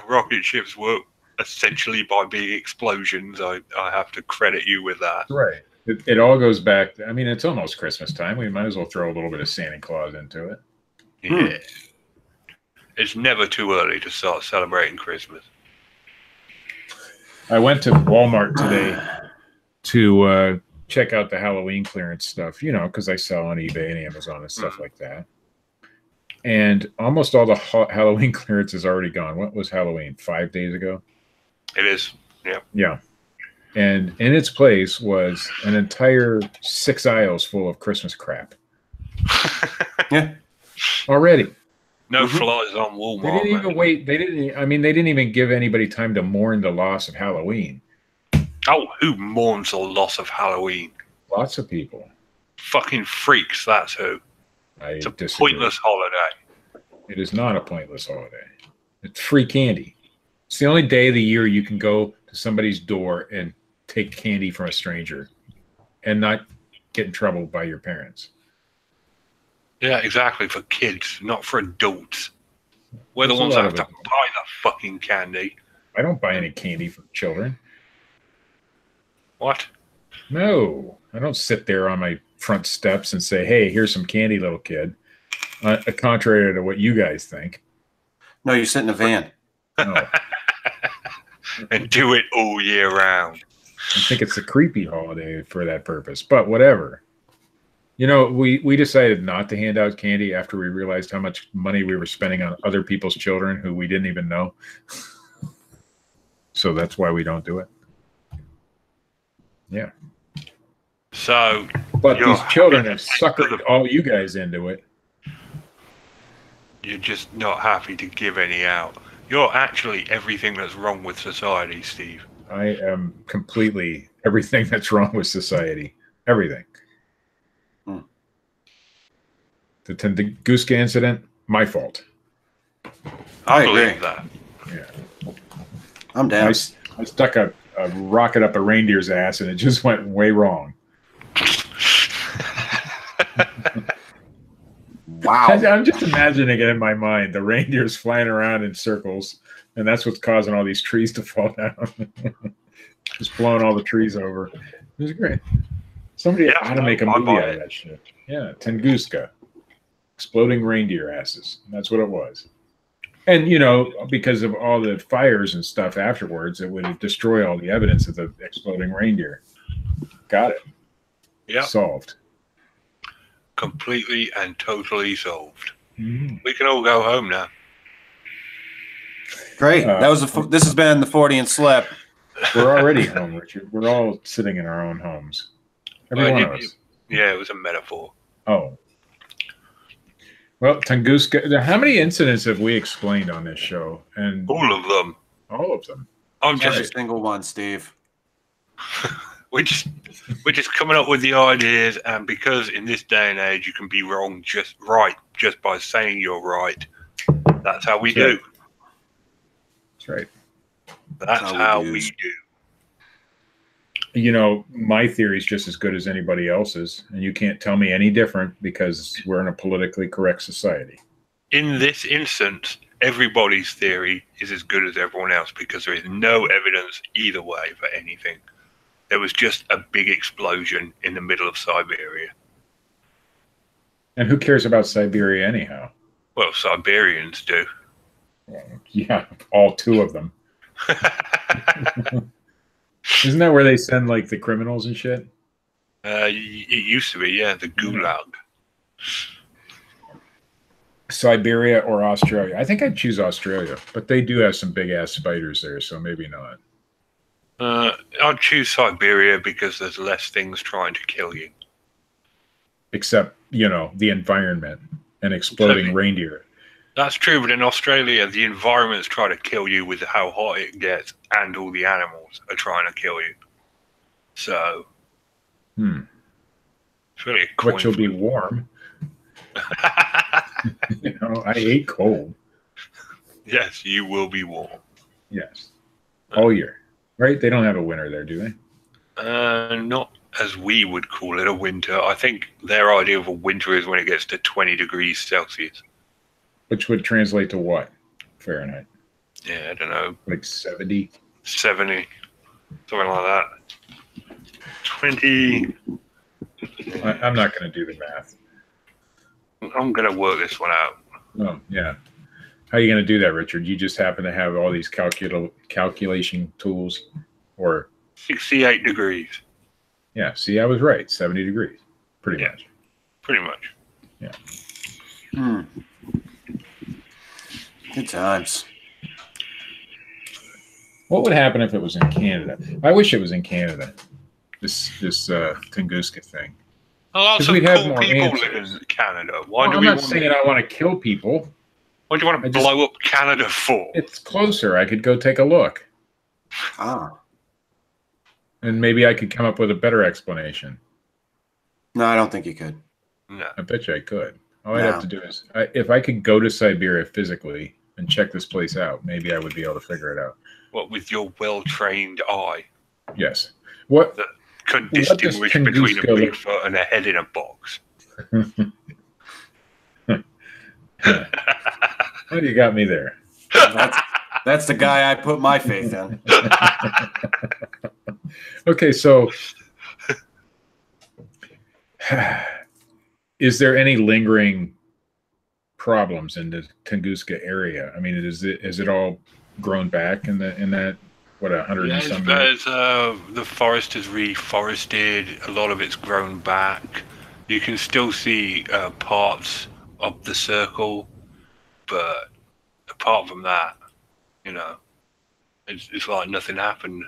rocket ships work essentially by being explosions, I have to credit you with that. Right. It all goes back. It's almost Christmas time. We might as well throw a little bit of Santa Claus into it. Yeah. It's never too early to start celebrating Christmas. I went to Walmart today to check out the Halloween clearance stuff, because I sell on eBay and Amazon and stuff like that. And almost all the Halloween clearance is already gone. What was Halloween? 5 days ago? It is. Yeah. Yeah. And in its place was an entire 6 aisles full of Christmas crap. Yeah. Already. No flies on Walmart. They didn't even wait. They didn't even give anybody time to mourn the loss of Halloween. Oh, who mourns the loss of Halloween? Lots of people. Fucking freaks, that's who. It's a pointless holiday. It is not a pointless holiday. It's free candy. It's the only day of the year you can go to somebody's door and take candy from a stranger and not get in trouble by your parents. Yeah, exactly. For kids, not for adults. We're the There's ones a that lot have of to buy the fucking candy. I don't buy any candy for children. What? No. I don't sit there on my front steps and say, hey, here's some candy, little kid. Contrary to what you guys think. No, you sit in a van. No. And do it all year round. I think it's a creepy holiday for that purpose, but whatever. We decided not to hand out candy after we realized how much money we were spending on other people's children who we didn't even know. So that's why we don't do it. Yeah. So, but these children have suckered all you guys into it. You're just not happy to give any out. You're actually everything that's wrong with society, Steve. I am completely everything that's wrong with society. Everything. The Tunguska incident, my fault. I believe agree. that. Yeah. I'm down. I stuck a rocket up a reindeer's ass and it just went way wrong. Wow. I'm just imagining it in my mind. The reindeer's flying around in circles, and that's what's causing all these trees to fall down. Just blowing all the trees over. It was great. Somebody ought to make a movie out of that shit. Yeah, Tunguska. Exploding reindeer asses. That's what it was. And, because of all the fires and stuff afterwards, it would destroy all the evidence of the exploding reindeer. Got it. Yeah. Solved. Completely and totally solved. Mm-hmm. We can all go home now. Great. This has been the Fortean Slip. We're already home, Richard. We're all sitting in our own homes. Every one of us. Yeah, it was a metaphor. Oh. Well, Tunguska. How many incidents have we explained on this show? And All of them. all of them. I'm Every just single one, Steve. we're just coming up with the ideas, and because in this day and age you can be wrong just by saying you're right. That's how we do. That's right. That's how we do. You know, my theory is just as good as anybody else's, and you can't tell me any different because we're in a politically correct society. In this instance, everybody's theory is as good as everyone else because there is no evidence either way for anything. There was just a big explosion in the middle of Siberia. And who cares about Siberia anyhow? Well, Siberians do. Yeah, all two of them. Isn't that where they send like the criminals and shit? It used to be, yeah, the Gulag. Siberia or Australia? I think I'd choose Australia, but they do have some big ass spiders there, so maybe not. I'd choose Siberia because there's less things trying to kill you. Except, you know, the environment and exploding reindeer. That's true, but in Australia, the environment's trying to kill you with how hot it gets, and all the animals are trying to kill you. So, it's really a coin but you'll be warm. You know, I hate cold. Yes, you will be warm. Yes, all year, right? They don't have a winter there, do they? Not as we would call it a winter. I think their idea of a winter is when it gets to 20 degrees Celsius. Which would translate to what? Fahrenheit? Yeah, I don't know. Like 70? 70. Something like that. 20. I'm not going to do the math. I'm going to work this one out. Oh, yeah. How are you going to do that, Richard? You just happen to have all these calculation tools? Or 68 degrees. Yeah, see, I was right. 70 degrees. Pretty much. Pretty much. Yeah. Good times. What would happen if it was in Canada? I wish it was in Canada. This Tunguska thing. Lots of we'd have cool more people answers. live in Canada. I'm not saying I want to kill people. What do you want to blow up Canada for? It's closer. I could go take a look. And maybe I could come up with a better explanation. No, I don't think you could. No. I bet you I could. All I'd have to do is, if I could go to Siberia physically and check this place out, maybe I would be able to figure it out. What, with your well-trained eye? Yes. What that could distinguish between a Bigfoot and a head in a box? Well, you got me there. That's the guy I put my faith in. Okay, so is there any lingering problems in the Tunguska area? I mean, is it all grown back in that what 100 and some years? The forest is reforested. A lot of it's grown back. You can still see parts of the circle, but apart from that, you know, it's like nothing happened.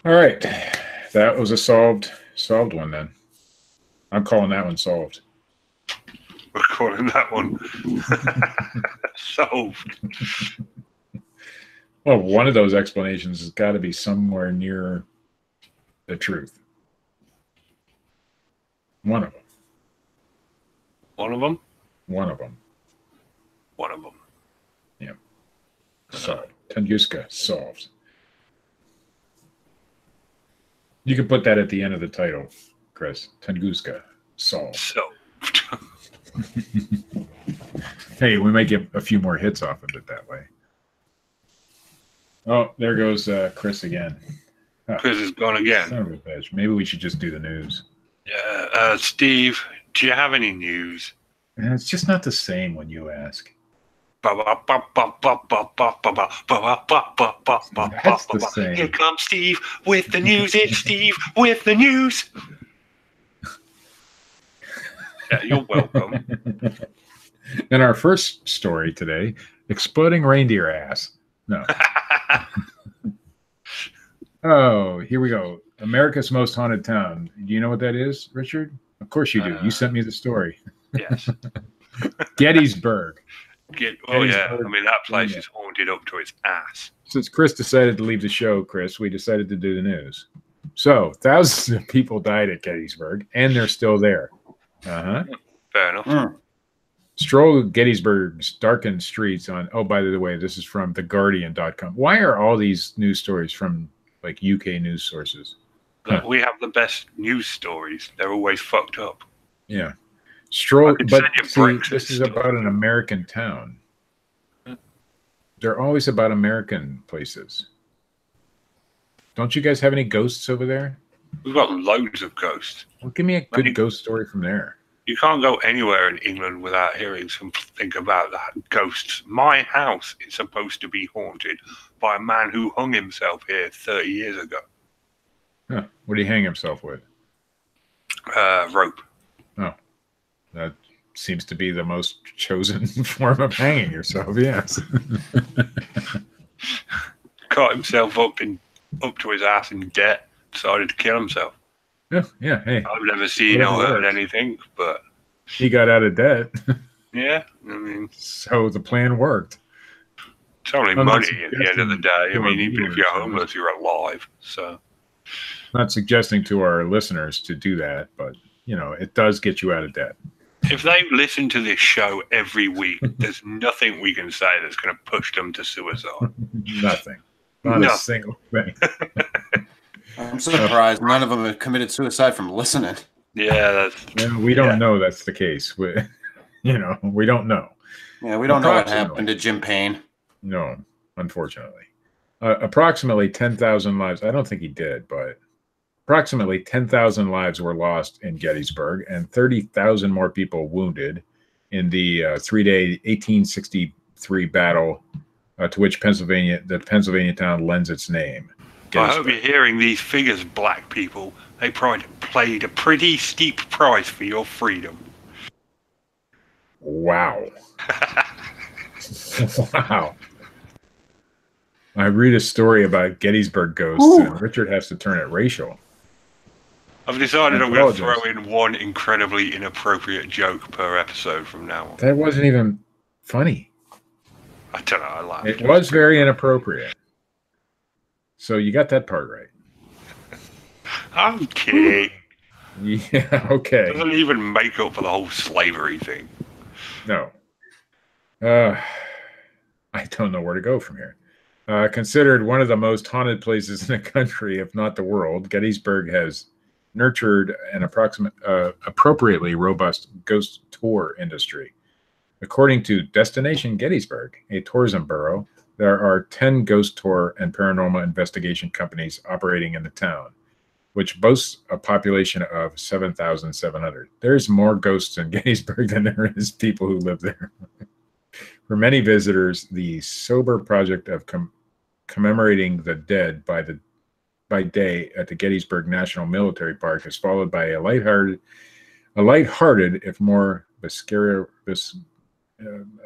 All right, that was a solved one then. I'm calling that one solved. We're calling that one solved. Well, one of those explanations has got to be somewhere near the truth. One of them. One of them? One of them. One of them. Yeah. Solved. Tunguska solved. You can put that at the end of the title, Chris. Tunguska solved. Solved. Hey, we might get a few more hits off of it that way. Oh, there goes Chris again. Chris is gone again. Son of a bitch. Maybe we should just do the news. Yeah, Steve, do you have any news? It's just not the same when you ask. That's the same. Here comes Steve with the news. It's Steve with the news. Yeah, you're welcome. And our first story today, exploding reindeer ass. No. Oh, here we go. America's most haunted town. Do you know what that is, Richard? Of course you do. You sent me the story. Yes. Gettysburg. Oh, yeah. I Gettysburg, mean, that place yeah. is haunted up to its ass. Since Chris decided to leave the show, Chris, we decided to do the news. So, thousands of people died at Gettysburg, and they're still there. Uh-huh. Fair enough. Stroll Gettysburg's darkened streets on, oh, by the way, this is from theguardian.com. Why are all these news stories from, like, UK news sources? Huh. We have the best news stories. They're always fucked up. Yeah. Stroll, but see, this is about an American town. They're always about American places. Don't you guys have any ghosts over there? We've got loads of ghosts. Well, give me a good ghost story from there. You can't go anywhere in England without hearing something about that. Ghosts. My house is supposed to be haunted by a man who hung himself here 30 years ago. Huh. What did he hang himself with? Rope. Oh. That seems to be the most chosen form of hanging yourself, yes. Caught himself up to his ass in debt, decided to kill himself. Yeah, hey. I've never seen or heard anything, but... He got out of debt. Yeah, I mean... So the plan worked. It's only money at the end of the day. I mean, even if you're homeless, you're alive, so... Not suggesting to our listeners to do that, but, you know, it does get you out of debt. If they listen to this show every week, there's nothing we can say that's going to push them to suicide. Nothing. Not a single thing. I'm surprised none of them have committed suicide from listening. Yeah, we don't know that's the case. We don't know. Yeah, we don't know what happened to Jim Payne. No, unfortunately. Approximately 10,000 lives. I don't think he did, but approximately 10,000 lives were lost in Gettysburg and 30,000 more people wounded in the 3-day 1863 battle to which the Pennsylvania town lends its name. I hope you're hearing these figures, black people. They paid a pretty steep price for your freedom. Wow. Wow. I read a story about Gettysburg ghosts, and Richard has to turn it racial. I've decided I'm going to throw in one incredibly inappropriate joke per episode from now on. That wasn't even funny. I don't know, I laughed. It was very inappropriate. So you got that part right. I'm kidding. Yeah, okay. It doesn't even make up for the whole slavery thing. No. I don't know where to go from here. Considered one of the most haunted places in the country, if not the world, Gettysburg has nurtured an appropriately robust ghost tour industry. According to Destination Gettysburg, a tourism bureau, there are 10 ghost tour and paranormal investigation companies operating in the town, which boasts a population of 7,700. There's more ghosts in Gettysburg than there is people who live there. For many visitors, the sober project of commemorating the dead by day at the Gettysburg National Military Park is followed by a lighthearted, if more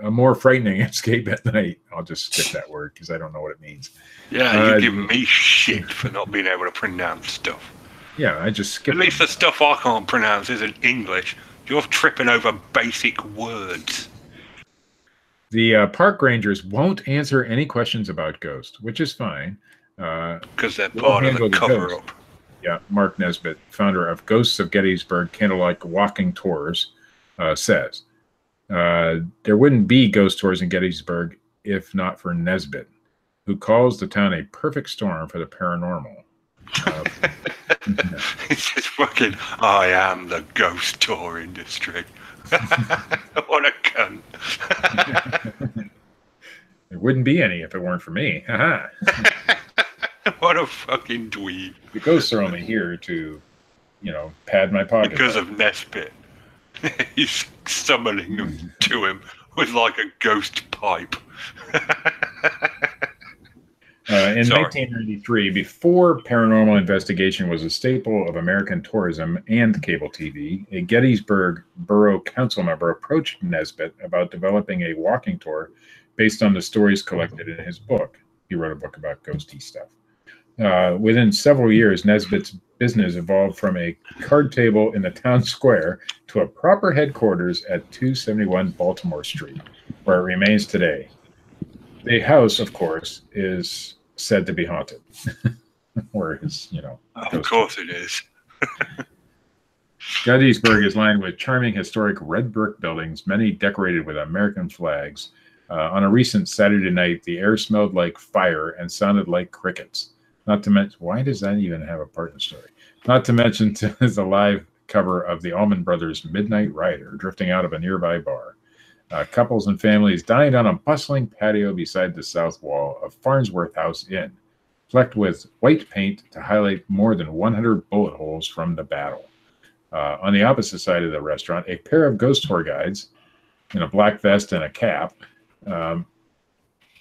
a more frightening escape at night. I'll just skip that word because I don't know what it means. Yeah, you're giving me shit for not being able to pronounce stuff. Yeah, I just skipped. At least the stuff I can't pronounce isn't English. You're tripping over basic words. The park rangers won't answer any questions about ghosts, which is fine. Because they're part of the cover-up. Yeah, Mark Nesbitt, founder of Ghosts of Gettysburg Candlelight Walking Tours, says, there wouldn't be ghost tours in Gettysburg if not for Nesbitt, who calls the town a perfect storm for the paranormal. It's just fucking, I am the ghost tour industry. What a cunt. There wouldn't be any if it weren't for me. What a fucking dweeb. The ghosts are only here to, pad my pocket. Because of Nesbitt. He's summoning them to him with like a ghost pipe. In 1993, before paranormal investigation was a staple of American tourism and cable TV, a Gettysburg Borough Council member approached Nesbitt about developing a walking tour based on the stories collected in his book. He wrote a book about ghosty stuff. Within several years, Nesbitt's business evolved from a card table in the town square to a proper headquarters at 271 Baltimore Street, where it remains today. The house, of course, is said to be haunted. Or is, Of course it is. Gettysburg is lined with charming historic red brick buildings, many decorated with American flags. On a recent Saturday night, the air smelled like fire and sounded like crickets. Not to mention, why does that even have a part in the story? Not to mention the live cover of the Allman Brothers' Midnight Rider drifting out of a nearby bar. Couples and families dined on a bustling patio beside the south wall of Farnsworth House Inn, flecked with white paint to highlight more than 100 bullet holes from the battle. On the opposite side of the restaurant, a pair of ghost tour guides in a black vest and a cap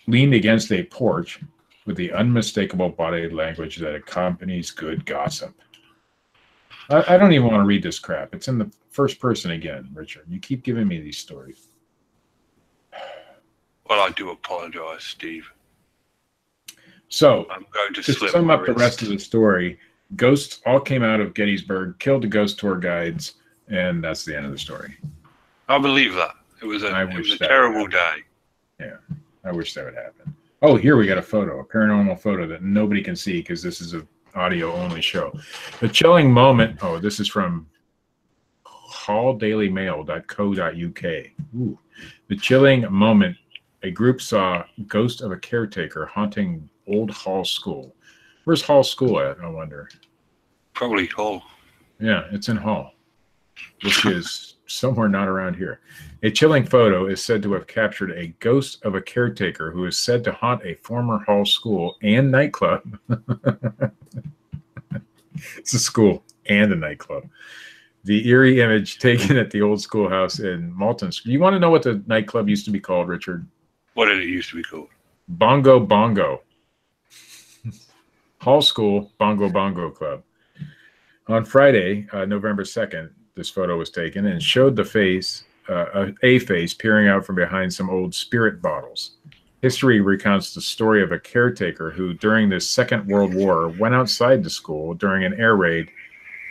leaned against a porch with the unmistakable body language that accompanies good gossip. I don't even want to read this crap. It's in the first person again, Richard. You keep giving me these stories. Well, I do apologize, Steve. So, I'm going to sum up the rest of the story. Ghosts all came out of Gettysburg, killed the ghost tour guides, and that's the end of the story. I believe that. It was a terrible day. Yeah, I wish that would happen. Oh, here we got a photo, a paranormal photo that nobody can see because this is an audio-only show. The chilling moment. Oh, this is from halldailymail.co.uk. Ooh. The chilling moment. A group saw ghost of a caretaker haunting old Hall School. Where's Hall School at, I wonder? Probably Hall. Yeah, it's in Hall, which is somewhere not around here. A chilling photo is said to have captured a ghost of a caretaker who is said to haunt a former Hall School and nightclub. It's a school and a nightclub. The eerie image taken at the old schoolhouse in Malton. You want to know what the nightclub used to be called, Richard? What did it used to be called? Bongo Bongo. Hall School Bongo Bongo Club. On Friday, November 2nd, this photo was taken and showed the face, a face peering out from behind some old spirit bottles. History recounts the story of a caretaker who, during the Second World War, went outside the school during an air raid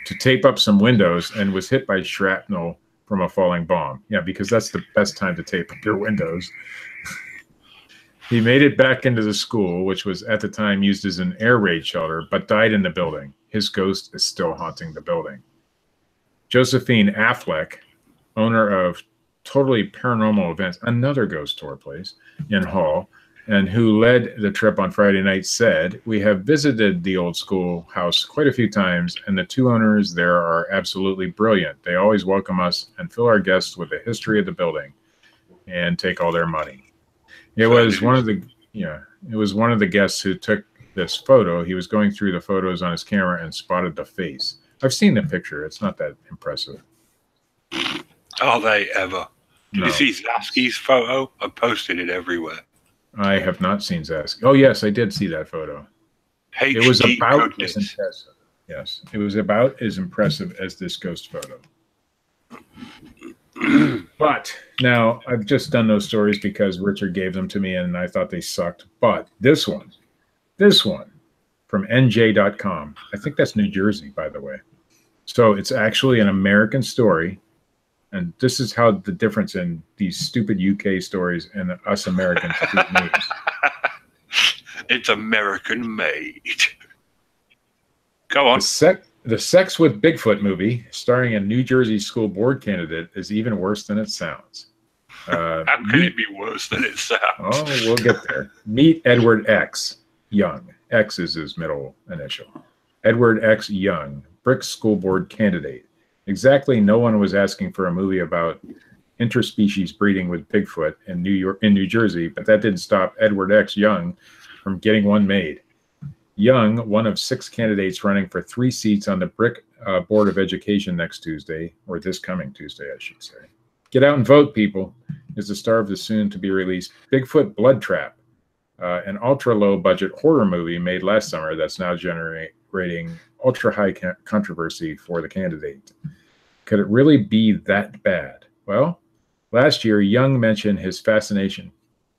to tape up some windows and was hit by shrapnel from a falling bomb. Yeah, because that's the best time to tape up your windows. He made it back into the school, which was at the time used as an air raid shelter, but died in the building. His ghost is still haunting the building. Josephine Affleck, owner of Totally Paranormal Events, another ghost tour place in Hall, and who led the trip on Friday night, said, "We have visited the old schoolhouse quite a few times, and the two owners there are absolutely brilliant. They always welcome us and fill our guests with the history of the building and take all their money." It was one of the guests who took this photo. He was going through the photos on his camera and spotted the face. I've seen the picture. It's not that impressive. Are they ever? Did No. you see Zasky's photo? I posted it everywhere. I have not seen Zasky. Oh, yes, I did see that photo. It was about as impressive. Yes, it was about as impressive as this ghost photo. But now I've just done those stories because Richard gave them to me and I thought they sucked. But this one from NJ.com, I think that's New Jersey, by the way. So it's actually an American story. And this is how the difference in these stupid UK stories and us Americans treat news. It's American made. Go on. The Sex with Bigfoot movie, starring a New Jersey school board candidate, is even worse than it sounds. How can it be worse than it sounds? Oh, we'll get there. Meet Edward X. Young. X is his middle initial. Edward X. Young, Brick school board candidate. Exactly, no one was asking for a movie about interspecies breeding with Bigfoot in New Jersey, but that didn't stop Edward X. Young from getting one made. Young, one of 6 candidates running for 3 seats on the Brick Board of Education next Tuesday, or this coming Tuesday, I should say. Get out and vote, people, is the star of the soon-to-be-released Bigfoot Blood Trap, an ultra-low-budget horror movie made last summer that's now generating ultra-high controversy for the candidate. Could it really be that bad? Well, last year, Young mentioned his fascination.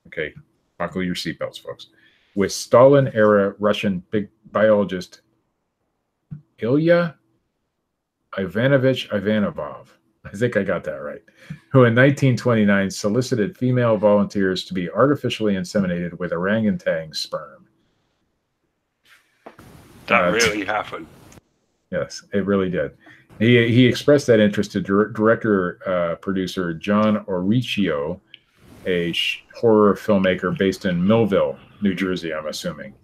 Okay, buckle your seatbelts, folks. with Stalin-era Russian big biologist Ilya Ivanovich Ivanov. I think I got that right. Who in 1929 solicited female volunteers to be artificially inseminated with orangutan sperm. That really happened. Yes, it really did. He expressed that interest to producer John Oricchio, a horror filmmaker based in Millville, New Jersey, I'm assuming.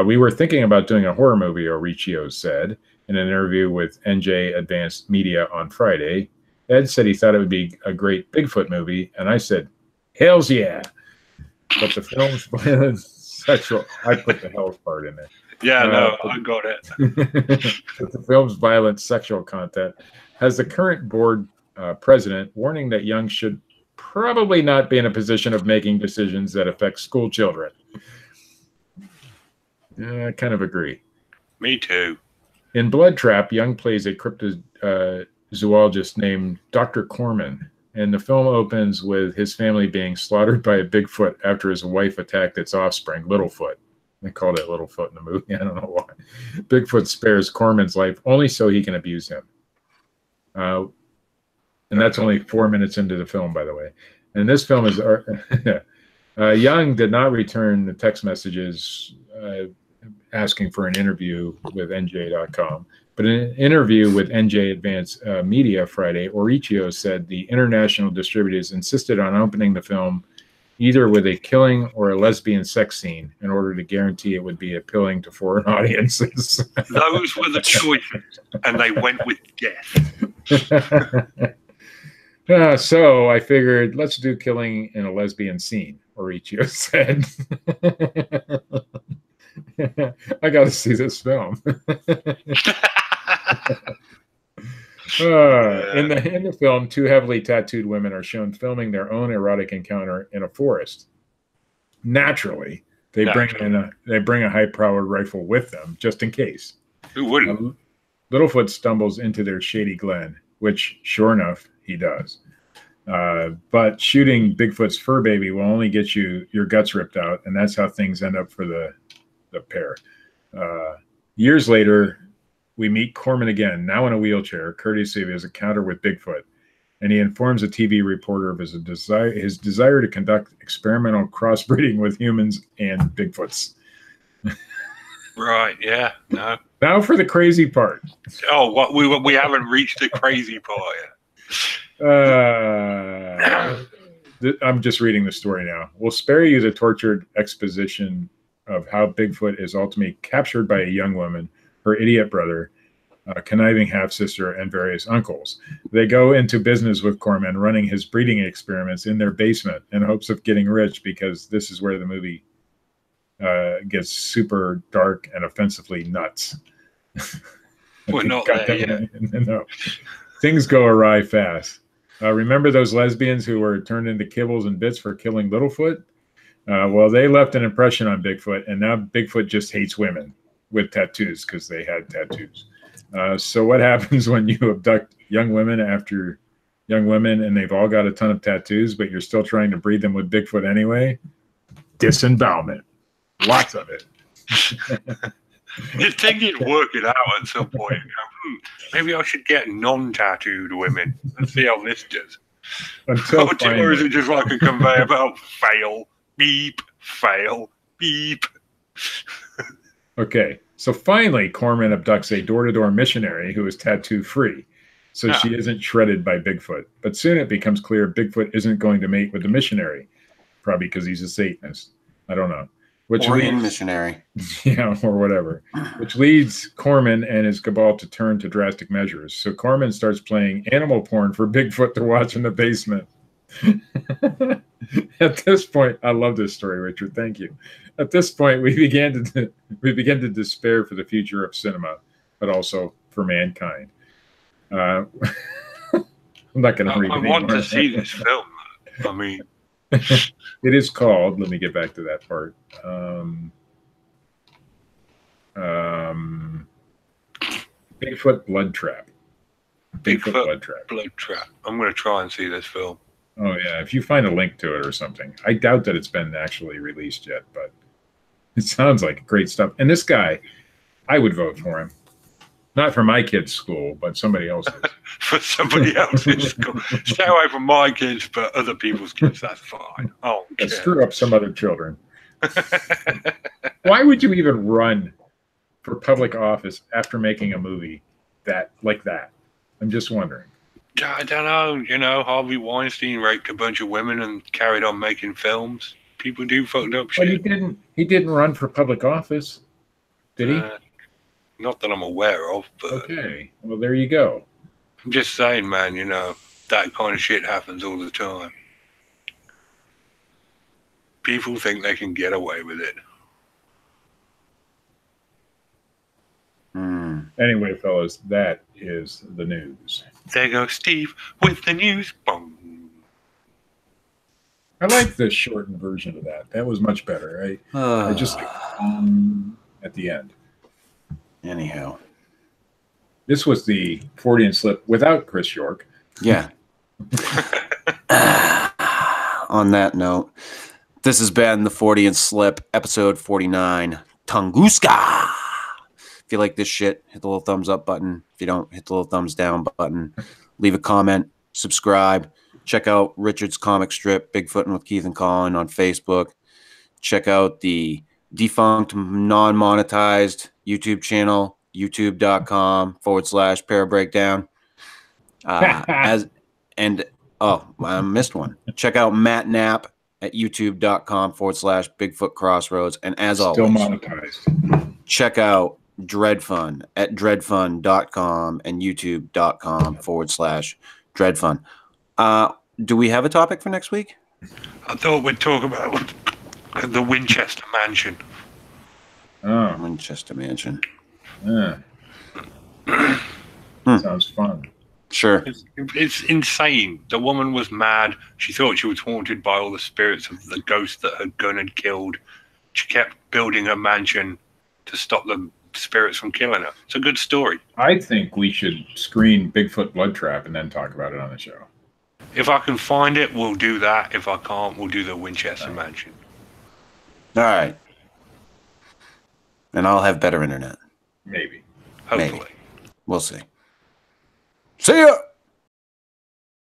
We were thinking about doing a horror movie, Oricchio said in an interview with NJ Advanced Media on Friday. Ed said he thought it would be a great Bigfoot movie, and I said, hells yeah. But the film's violent sexual... I put the hell's part in there. Yeah, no, I got it. But the film's violent sexual content has the current board president warning that Young should probably not be in a position of making decisions that affect school children. I kind of agree. Me too. In Blood Trap, Young plays a cryptozoologist named Dr. Corman, and the film opens with his family being slaughtered by a Bigfoot after his wife attacked its offspring, Littlefoot. They called it Littlefoot in the movie. I don't know why. Bigfoot spares Corman's life only so he can abuse him. And that's only 4 minutes into the film, by the way. And this film is... Young did not return the text messages asking for an interview with NJ.com. But in an interview with NJ Advanced Media Friday, Oricchio said the international distributors insisted on opening the film either with a killing or a lesbian sex scene in order to guarantee it would be appealing to foreign audiences. Those were the choices, and they went with death. So I figured, let's do killing in a lesbian scene, Oricchio said. I got to see this film. In the film, two heavily tattooed women are shown filming their own erotic encounter in a forest. Naturally, they bring a high-powered rifle with them just in case. Who wouldn't? Littlefoot stumbles into their shady glen, which, sure enough, he does. But shooting Bigfoot's fur baby will only get you your guts ripped out, and that's how things end up for the pair. Years later, we meet Corman again, now in a wheelchair, courtesy of his encounter with Bigfoot, and he informs a TV reporter of his desire to conduct experimental crossbreeding with humans and Bigfoots. Right, yeah, no. Now for the crazy part. Oh, what we haven't reached the crazy part yet. I'm just reading the story now. We'll spare you the tortured exposition of how Bigfoot is ultimately captured by a young woman, her idiot brother, conniving half-sister, and various uncles. They go into business with Corman, running his breeding experiments in their basement in hopes of getting rich, because this is where the movie gets super dark and offensively nuts. We're not there yet. No. Things go awry fast. Remember those lesbians who were turned into kibbles and bits for killing Littlefoot? Well, they left an impression on Bigfoot, and now Bigfoot just hates women with tattoos because they had tattoos. So what happens when you abduct young women and they've all got a ton of tattoos, but you're still trying to breed them with Bigfoot anyway? Disembowelment. Lots of it. You'd think you'd work it out at some point. Maybe I should get non-tattooed women. Let's see how this does. Or is it just like a conveyor belt? Fail, beep, fail, beep. Okay, so finally, Corman abducts a door-to-door missionary who is tattoo-free, so she isn't shredded by Bigfoot. But soon it becomes clear Bigfoot isn't going to mate with the missionary, probably because he's a Satanist. I don't know. Missionary. Yeah, or whatever. Which leads Corman and his cabal to turn to drastic measures. So Corman starts playing animal porn for Bigfoot to watch in the basement. At this point, I love this story, Richard. Thank you. At this point, we begin to despair for the future of cinema, but also for mankind. I'm not going to read it anymore. I want to see this film. I mean, it is called. Let me get back to that part. Bigfoot Blood Trap. Bigfoot Blood Trap. I'm going to try and see this film. Oh yeah, if you find a link to it or something. I doubt that it's been actually released yet, but It sounds like great stuff. And this guy, I would vote for him. Not for my kid's school, but somebody else's. For somebody else's school. Stay away from my kids, but other people's kids, that's fine. Oh, And screw up some other children. Why would you even run for public office after making a movie like that? I'm just wondering. I don't know. You know, Harvey Weinstein raped a bunch of women and carried on making films. People do fucked up shit. But he didn't run for public office, did he? Not that I'm aware of, but Okay. Well, there you go. I'm just saying, man, you know, that kind of shit happens all the time. People think they can get away with it. Anyway, fellas, that is the news. There goes Steve with the news. Boom. I like the shortened version of that. That was much better. I just like at the end. Anyhow. This was the Fortean slip without Chris York. Yeah. On that note, this has been the Fortean slip, episode 49, Tunguska. If you like this shit, hit the little thumbs up button. If you don't, hit the little thumbs down button. Leave a comment, subscribe. Check out Richard's comic strip, Bigfootin' with Keith and Colin on Facebook. Check out the defunct, non-monetized YouTube channel, youtube.com/parabreakdown. I missed one. Check out Matt Knapp at youtube.com/bigfootcrossroads. And as always, still monetized. Check out Dred Funn at dredfunn.com and youtube.com/Dred Funn. Do we have a topic for next week? I thought we'd talk about the Winchester Mansion. Oh, Winchester Mansion. yeah. Sounds fun. Sure. It's insane. The woman was mad. She thought she was haunted by all the spirits of the ghost that her gun had killed. She kept building her mansion to stop the spirits from killing her. It's a good story. I think we should screen Bigfoot Blood Trap and then talk about it on the show. If I can find it, we'll do that. If I can't, we'll do the Winchester Mansion. All right. And I'll have better internet. Maybe. Hopefully. Maybe. We'll see. See ya!